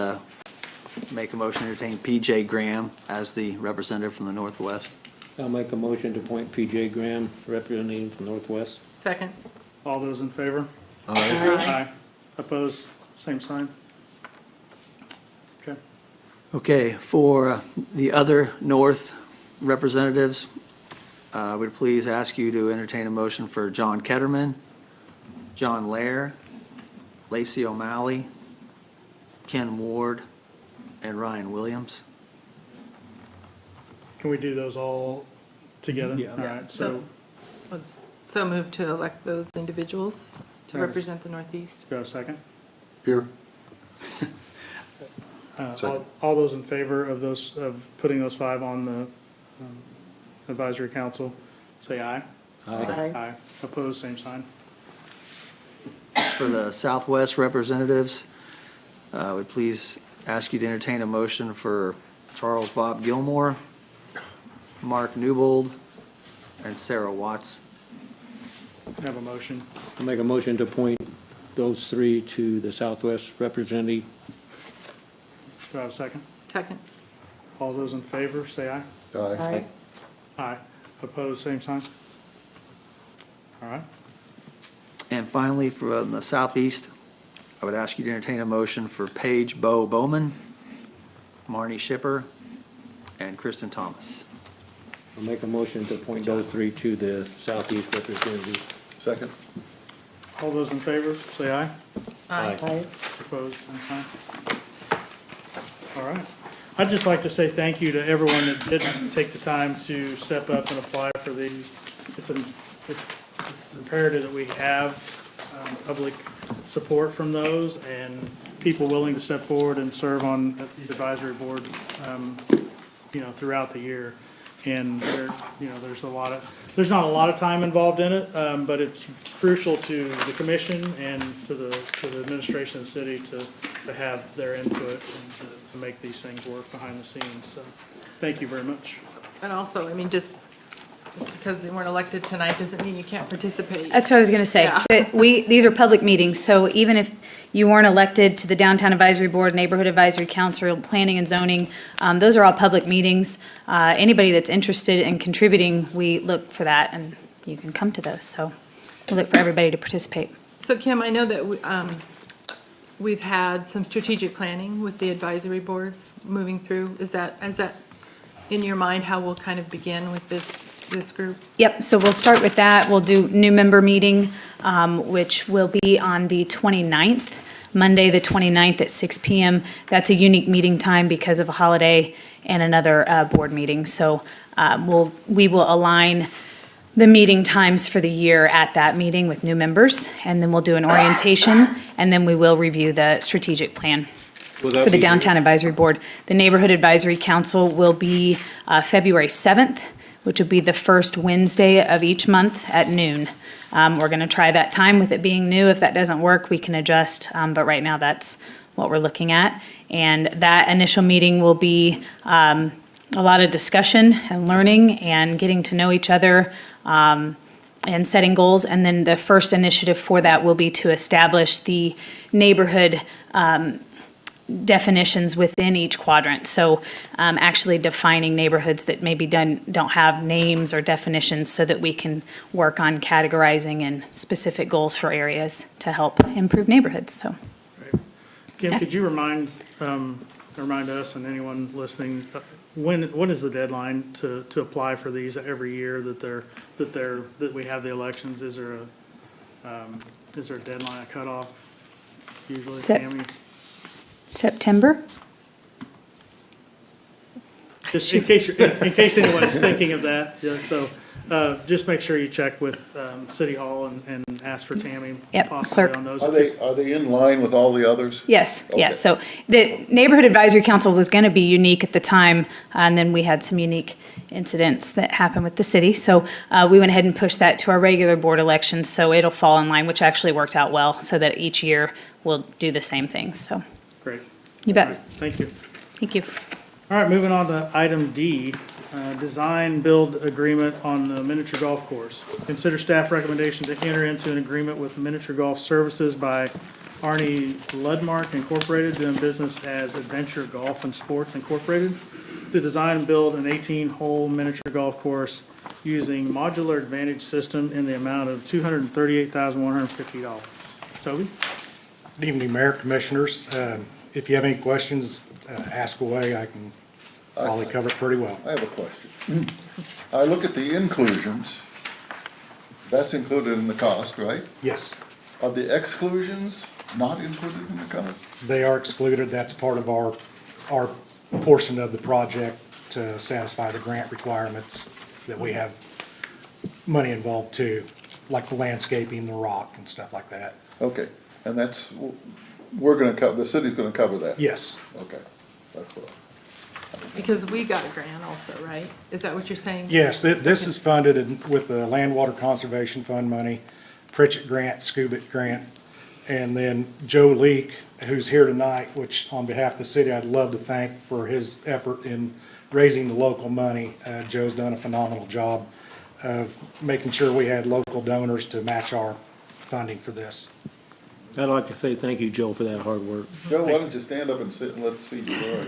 make a motion to entertain PJ Graham as the representative from the Northwest. I'll make a motion to appoint PJ Graham, representing from Northwest. Second. All those in favor? Aye. Aye. Opposed? Same sign? Okay. Okay, for the other North representatives, would please ask you to entertain a motion for John Ketterman, John Lair, Lacey O'Malley, Ken Ward, and Ryan Williams. Can we do those all together? Yeah. All right, so So move to elect those individuals to Yes. represent the Northeast. do I have a second? Here. Second. All those in favor of those, of putting those 5 on the advisory council, say aye. Aye. Aye. Opposed, same sign. For the Southwest representatives, would please ask you to entertain a motion for Charles Bob Gilmore, Mark Newbold, and Sarah Watts. Have a motion. I'll make a motion to appoint those three to the Southwest representative. Do I have a second? Second. All those in favor, say aye. Aye. Aye. Opposed, same sign. All right. And finally, from the Southeast, I would ask you to entertain a motion for Paige Bo Bowman, Marnie Shipper, and Kristen Thomas. I'll make a motion to appoint those three to the Southeast representatives. Second. All those in favor, say aye. Aye. Opposed, same sign. All right. I'd just like to say thank you to everyone that did take the time to step up and apply for these. It's imperative that we have public support from those and people willing to step forward and serve on the advisory board, throughout the year. And there's not a lot of time involved in it, but it's crucial to the commission and to the administration of the city to have their input and to make these things work behind the scenes. So, thank you very much. And also, just because they weren't elected tonight doesn't mean you can't participate. That's what I was going to say. Yeah. These are public meetings, so even if you weren't elected to the Downtown Advisory Board, Neighborhood Advisory Council, Planning and Zoning, those are all public meetings. Anybody that's interested in contributing, we look for that, and you can come to those. So we look for everybody to participate. So Kim, I know that we've had some strategic planning with the advisory boards moving through. Is that in your mind how we'll kind of begin with this group? Yep, so we'll start with that. We'll do new member meeting, which will be on the 29th, Monday, the 29th at 6 PM. That's a unique meeting time because of a holiday and another board meeting. So we will align the meeting times for the year at that meeting with new members, and then we'll do an orientation, and then we will review the strategic plan for the Downtown Advisory Board. The Neighborhood Advisory Council will be February 7th, which will be the first Wednesday of each month at noon. We're going to try that time with it being new. If that doesn't work, we can adjust, but right now that's what we're looking at. And that initial meeting will be a lot of discussion and learning and getting to know each other and setting goals. And then the first initiative for that will be to establish the neighborhood definitions within each quadrant. So actually defining neighborhoods that maybe don't have names or definitions so that we can work on categorizing and specific goals for areas to help improve neighborhoods. So Kim, could you remind us and anyone listening, what is the deadline to apply for these every year that we have the elections? Is there a deadline, a cutoff usually, Tammy? September? Just in case, in case anyone is thinking of that, just make sure you check with City Hall and ask for Tammy Yep, possibly clerk. on those. Are they in line with all the others? Yes, Okay. yes. So the Neighborhood Advisory Council was going to be unique at the time, and then we had some unique incidents that happened with the city. So we went ahead and pushed that to our regular board elections, so it'll fall in line, which actually worked out well, so that each year we'll do the same things. So Great. you All right, bet. thank you. Thank you. All right, moving on to item D, design build agreement on the miniature golf course. Consider staff recommendation to enter into an agreement with Miniature Golf Services by Arnie Ludmark Incorporated, doing business as Adventure Golf and Sports Incorporated, to design and build an 18-hole miniature golf course using modular advantage system in the amount of $238,150. Toby? Good evening, Mayor, Commissioners. If you have any questions, ask away. I can probably cover it pretty well. I have a question. I look at the inclusions, that's included in the cost, right? Yes, Are the exclusions not included in the cost? they are excluded. That's part of our portion of the project to satisfy the grant requirements that we have money involved too, like the landscaping, the rock and stuff like that. Okay, and that's, we're gonna cover, the city's gonna cover that? Yes, Okay, that's what. Because we got a grant also, right? Is that what you're saying? yes, this is funded with the Land Water Conservation Fund money, Pritchett Grant, Scubic Grant, and then Joe Leake, who's here tonight, which on behalf of the city, I'd love to thank for his effort in raising the local money. Joe's done a phenomenal job of making sure we had local donors to match our funding for this. I'd like to say thank you, Joe, for that hard work. Joe, why don't you stand up and sit and let's see your work?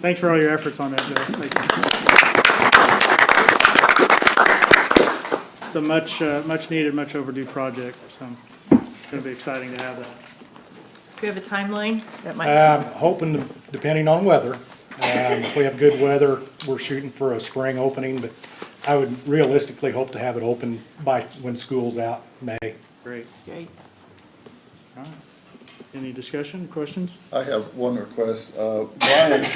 Thanks for all your efforts on that, Joe. Thank you. It's a much needed, much overdue project, so it's gonna be exciting to have that. Do we have a timeline? That might. Hoping, depending on weather, if we have good weather, we're shooting for a spring opening, but I would realistically hope to have it open by when school's out, May. Great. Great. All right. Any discussion, questions? I have one request. Brian,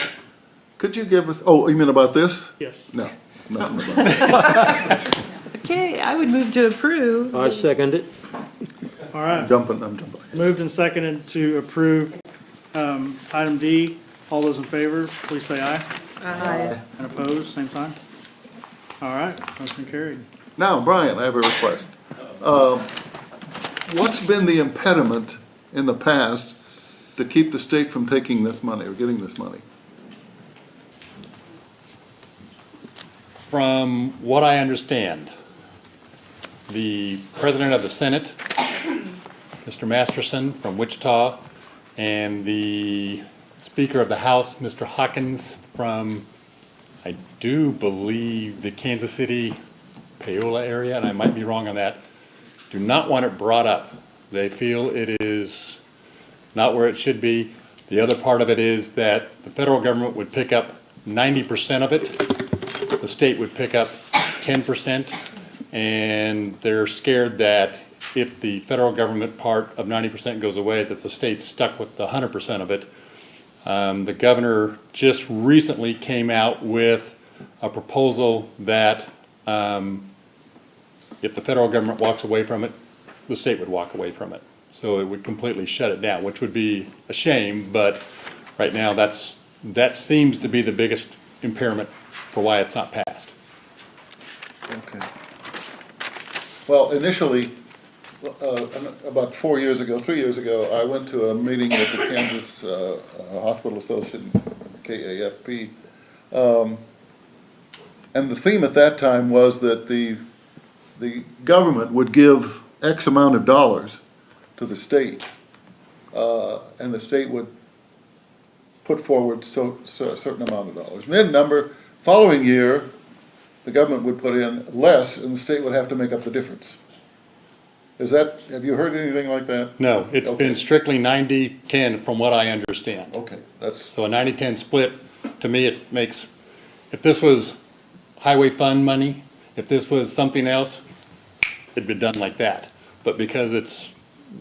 could you give us, oh, you mean about this? Yes. No, nothing about it. Okay, I would move to approve. I second it. All right. I'm jumping. Moved and seconded to approve item D. All those in favor, please say aye. Aye. And opposed, same sign. All right, motion carried. Now, Brian, I have a request. What's been the impediment in the past to keep the state from taking this money or getting this money? From what I understand, the President of the Senate, Mr. Masterson from Wichita, and the Speaker of the House, Mr. Hawkins from, I do believe, the Kansas City, Paola area, and I might be wrong on that, do not want it brought up. They feel it is not where it should be. The other part of it is that the federal government would pick up 90% of it. The state would pick up 10%, and they're scared that if the federal government part of 90% goes away, that the state's stuck with the 100% of it. The governor just recently came out with a proposal that if the federal government walks away from it, the state would walk away from it. So it would completely shut it down, which would be a shame, but right now that seems to be the biggest impairment for why it's not passed. Okay. Well, initially, about 3 years ago, I went to a meeting with the Kansas Hospital Association, KAFP. And the theme at that time was that the government would give X amount of dollars to the state, and the state would put forward so a certain amount of dollars. And then following year, the government would put in less, and the state would have to make up the difference. Have you heard anything like that? No, it's been strictly 90-10 from what I understand. Okay, So a 90-10 split, to me, it makes, if this was highway fund money, if this was something else, it'd be done like that. But because it's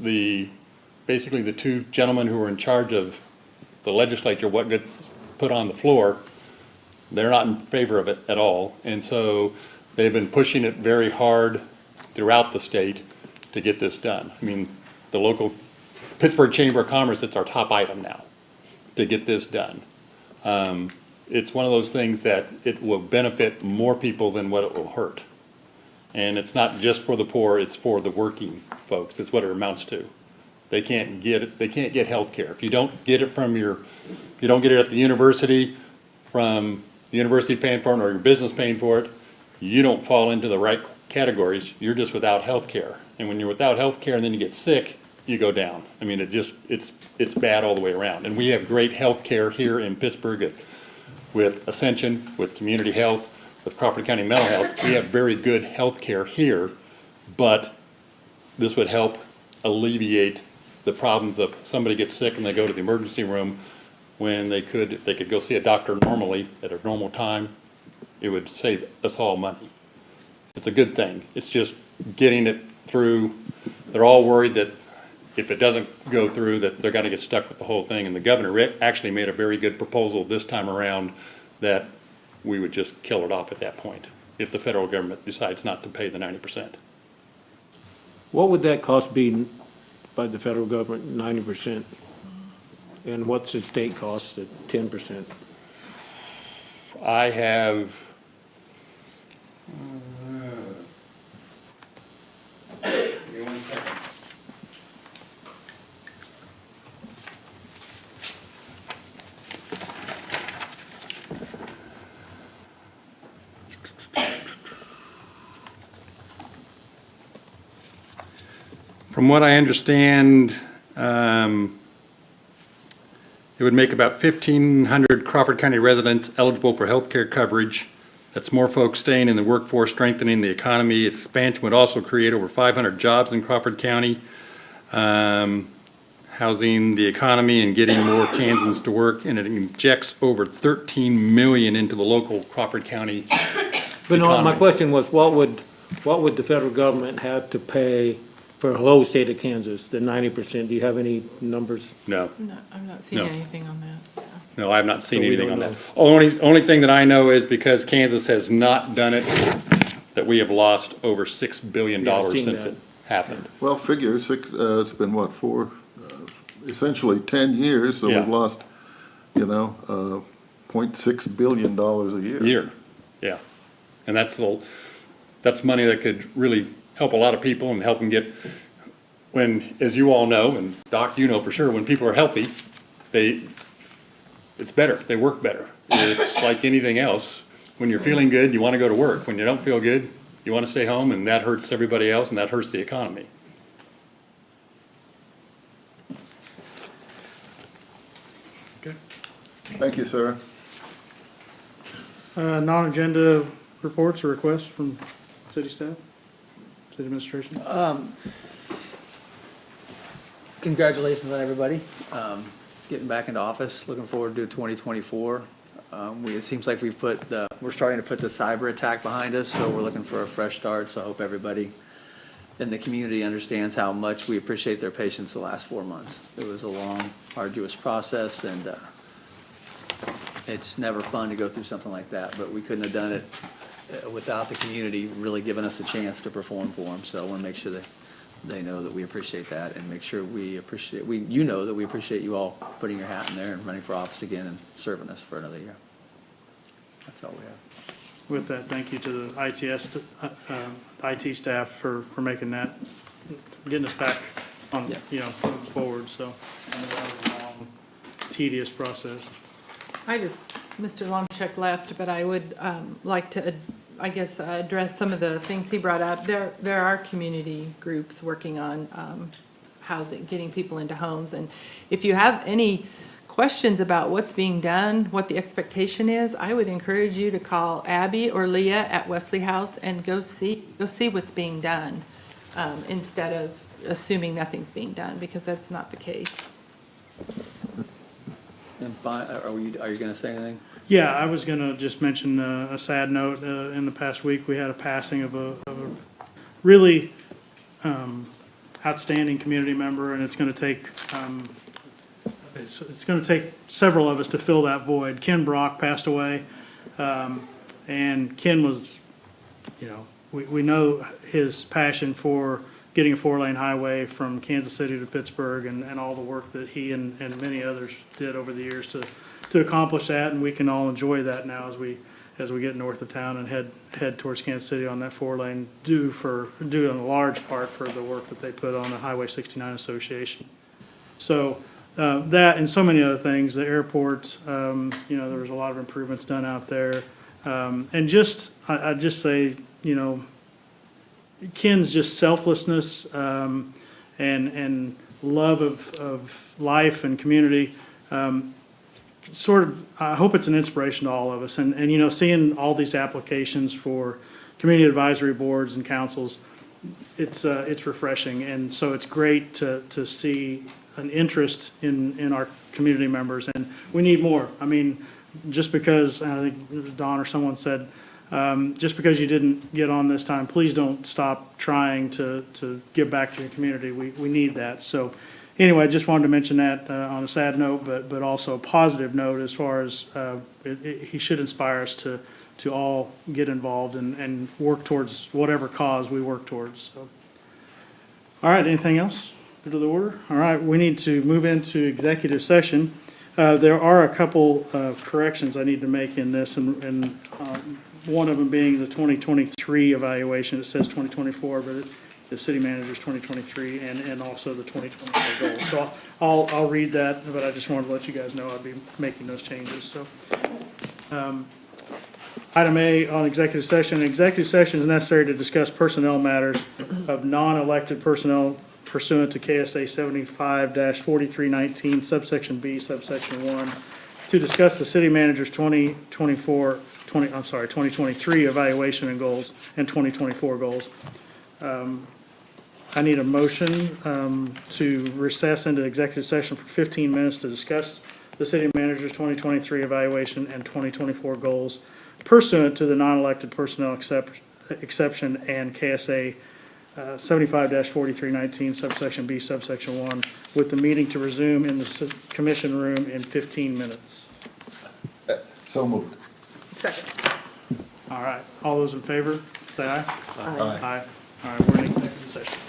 basically the two gentlemen who are in charge of the legislature, what gets put on the floor, They're not in favor of it at all. And so they've been pushing it very hard throughout the state to get this done. I mean, the local Pittsburgh Chamber of Commerce, it's our top item now to get this done. It's one of those things that it will benefit more people than what it will hurt. And it's not just for the poor, it's for the working folks. It's what it amounts to. They can't get it, they can't get health care. If you don't get it from if you don't get it at the university, from the university paying for it or your business paying for it, you don't fall into the right categories. You're just without health care. And when you're without health care and then you get sick, you go down. I mean, it's bad all the way around. And we have great health care here in Pittsburgh with Ascension, with Community Health, with Crawford County Mental Health. We have very good health care here, but this would help alleviate the problems of somebody gets sick and they go to the emergency room when they could go see a doctor normally at a normal time. It would save us all money. It's a good thing. It's just getting it through. They're all worried that if it doesn't go through, that they're gonna get stuck with the whole thing. And the governor actually made a very good proposal this time around that we would just kill it off at that point if the federal government decides not to pay the 90%. What would that cost be by the federal government, 90%? And what's the state cost at 10%? I have, give me 1 second. From what I understand, it would make about 1,500 Crawford County residents eligible for health care coverage. That's more folks staying in the workforce, strengthening the economy. Expansion would also create over 500 jobs in Crawford County, housing the economy and getting more Kansans to work, and it injects over $13 million into the local Crawford County But no, my economy. question was, what would the federal government have to pay for the whole state of Kansas, the 90%? Do you have any numbers? No. I'm not seeing No. anything on that. No, I have not seen So we anything don't on that. know. Only thing that I know is because Kansas has not done it, that we have lost over $6 billion Yeah, I've seen since that. it happened. Well, figure it's been what, essentially 10 years, so Yeah. we've lost, $0.6 billion a year. Yeah. And that's money that could really help a lot of people and help them get, when, as you all know, and Doc, you know for sure, when people are healthy, it's better, they work better. It's like anything else. When you're feeling good, you want to go to work. When you don't feel good, you want to stay home, and that hurts everybody else, and that hurts the economy. Thank you, Sarah. Non-agenda reports or requests from city staff, city administration? Congratulations on everybody, getting back into office, looking forward to 2024. It seems like we're starting to put the cyber attack behind us, so we're looking for a fresh start, so I hope everybody in the community understands how much we appreciate their patience the last 4 months. It was a long, arduous process, and it's never fun to go through something like that, but we couldn't have done it without the community really giving us a chance to perform for them. So I want to make sure that they know that we appreciate that, and make sure that we appreciate you all putting your hat in there and running for office again and serving us for another year. That's all we have. With that, thank you to the IT staff for making that, getting us back on, Yeah. moving forward, so. I know that was a long, tedious process. Mr. Lomchek left, but I would like to, address some of the things he brought up. There are community groups working on housing, getting people into homes. And if you have any questions about what's being done, what the expectation is, I would encourage you to call Abby or Leah at Wesley House and go see what's being done, instead of assuming nothing's being done, because that's not the case. And are you gonna say anything? Yeah, I was gonna just mention a sad note. In the past week, we had a passing of a really outstanding community member, and it's gonna take it's gonna take several of us to fill that void. Ken Brock passed away And Ken was, you know, we know his passion for getting a four-lane highway from Kansas City to Pittsburgh and all the work that he and many others did over the years to accomplish that. And we can all enjoy that now as we get north of town and head towards Kansas City on that four-lane, due in a large part for the work that they put on the Highway 69 Association. So that and so many other things, the airport, you know, there was a lot of improvements done out there. And I'd just say, you know, Ken's just selflessness and love of life and community, sort of, I hope it's an inspiration to all of us. And you know, seeing all these applications for community advisory boards and councils, it's refreshing. And so it's great to see an interest in our community members, and we need more. I mean, just because, I think it was Don or someone said, just because you didn't get on this time, please don't stop trying to give back to your community. We need that. So anyway, I just wanted to mention that on a sad note, but also a positive note as far as he should inspire us to all get involved and work towards whatever cause we work towards. So. All right, anything else? Go to the order. All right, we need to move into executive session. There are a couple corrections I need to make in this, and one of them being the 2023 evaluation. It says 2024, but the city manager's 2023, and also the 2024 goals. So I'll read that, but I just wanted to let you guys know I'd be making those changes. So, item A on executive session. An executive session is necessary to discuss personnel matters of non-elected personnel pursuant to KSA 75-4319, subsection B, subsection 1, to discuss the city manager's 2023 evaluation and goals and 2024 goals. I need a motion to recess into executive session for 15 minutes to discuss the city manager's 2023 evaluation and 2024 goals pursuant to the non-elected personnel exception and KSA 75-4319, subsection B, subsection 1, with the meeting to resume in the commission room in 15 minutes. So moved. Second. All right, all those in favor, say aye. Aye. Aye. All right, we're in executive session.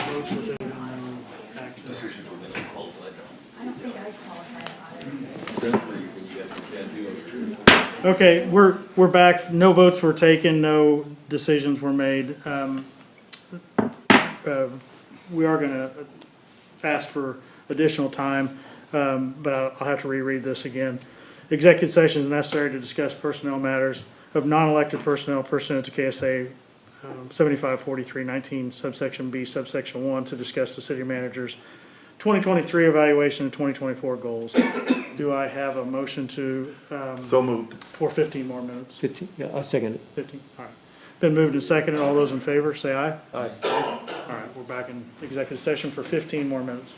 votes were taken, no action. Okay, we're back. No votes were taken, no decisions were made. We are gonna ask for additional time, but I'll have to reread this again. Executive session is necessary to discuss personnel matters of non-elected personnel pursuant to KSA 754319 subsection B subsection 1 to discuss the city manager's 2023 evaluation and 2024 goals. Do I have a motion to, So moved. for 15 more minutes? 15, yeah, I'll second it. 15, all right. Been moved and seconded. All those in favor, say aye. Aye. All right, we're back in executive session for 15 more minutes.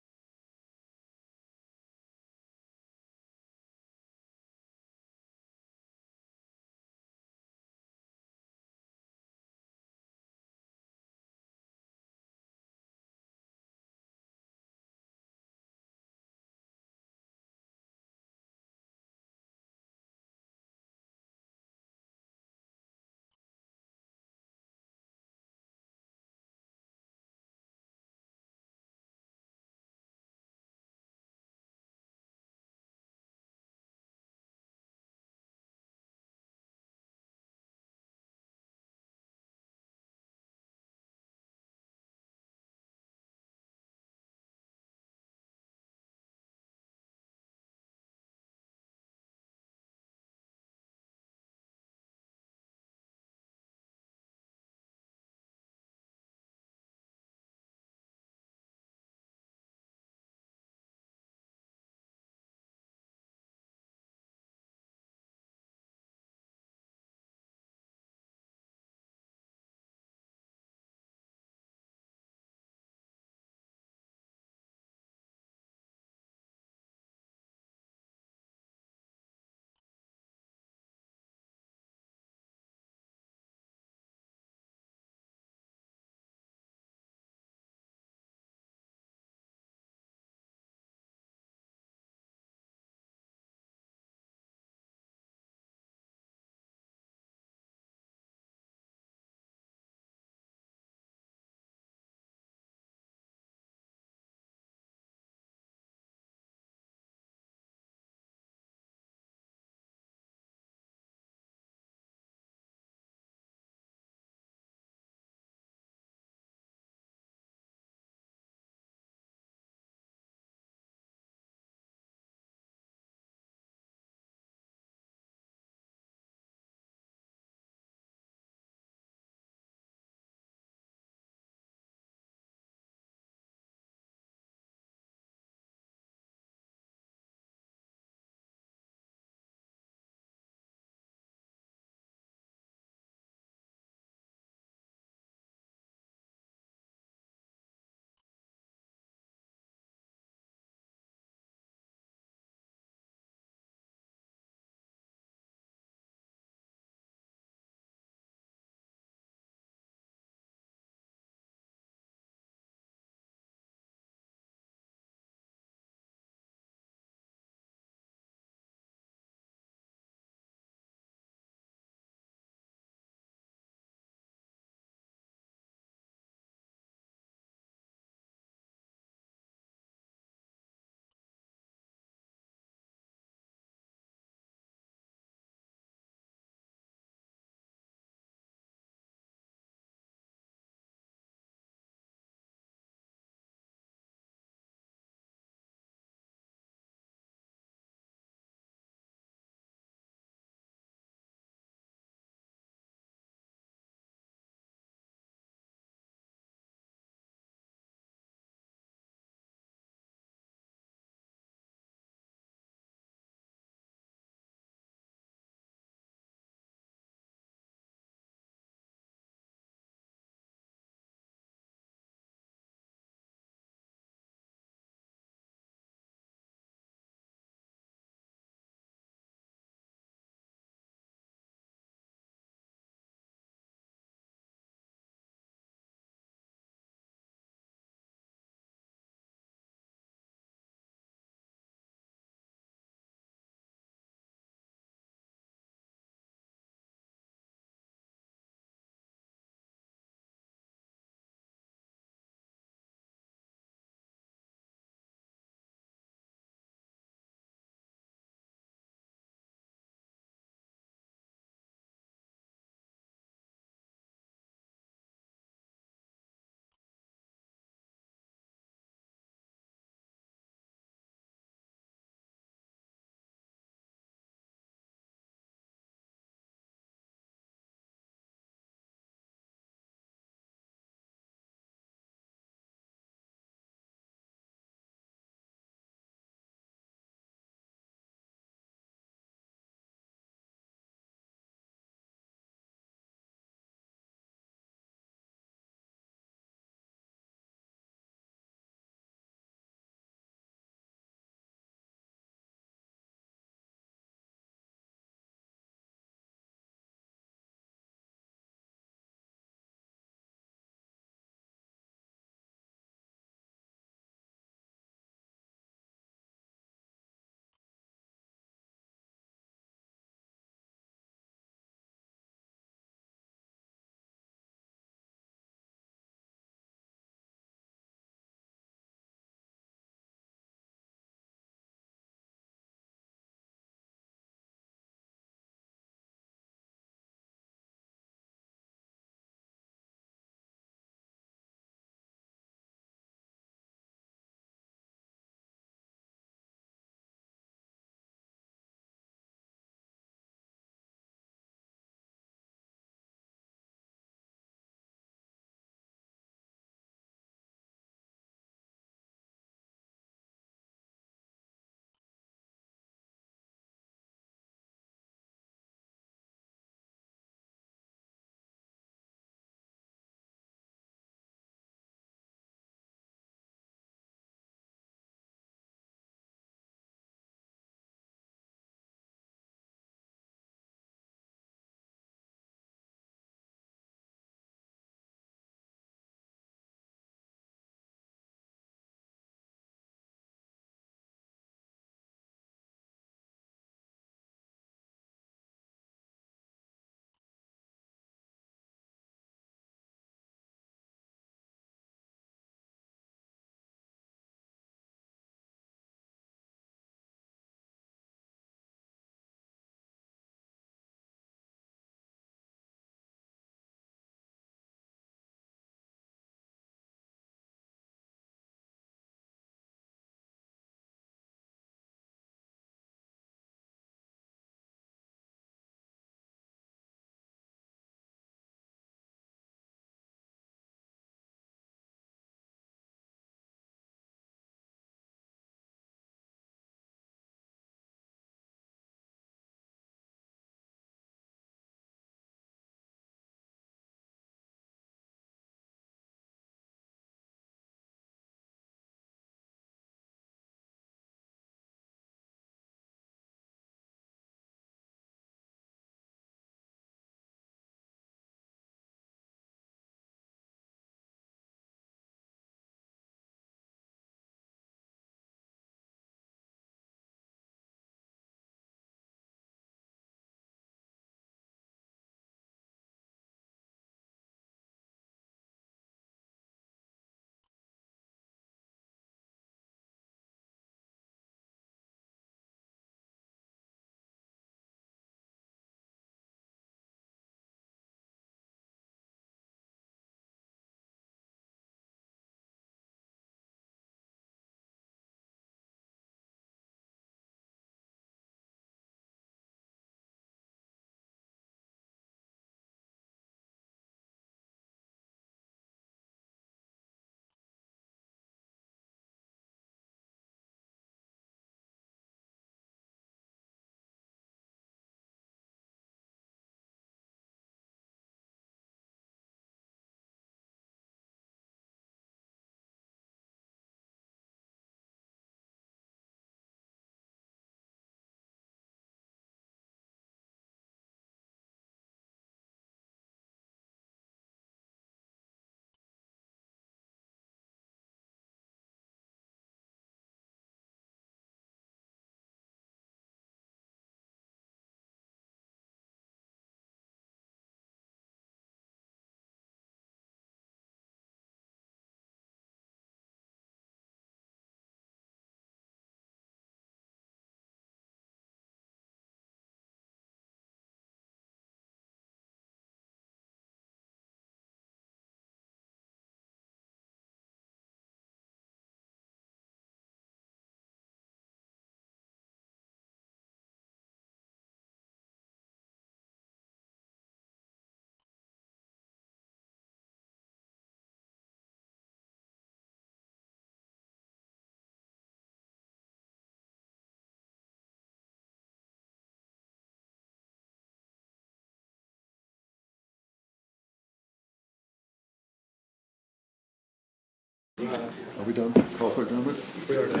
Are we done? Call for adjournment? We are done.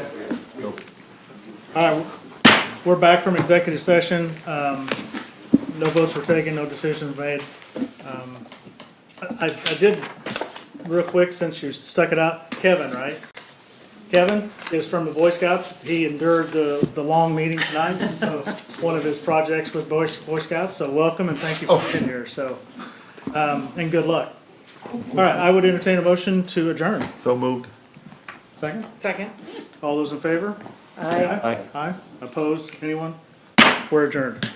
Go. All right, we're back from executive session. No votes were taken, no decisions made. I did, real quick, since you stuck it out, Kevin, right? Kevin is from the Boy Scouts. He endured the long meeting tonight, so one of his projects with Boy Scouts. So welcome and thank you for being here, so, and good luck. All right, I would entertain a motion to adjourn. So moved. Second? Second. All those in favor? Aye. Aye. Opposed? Anyone? We're adjourned.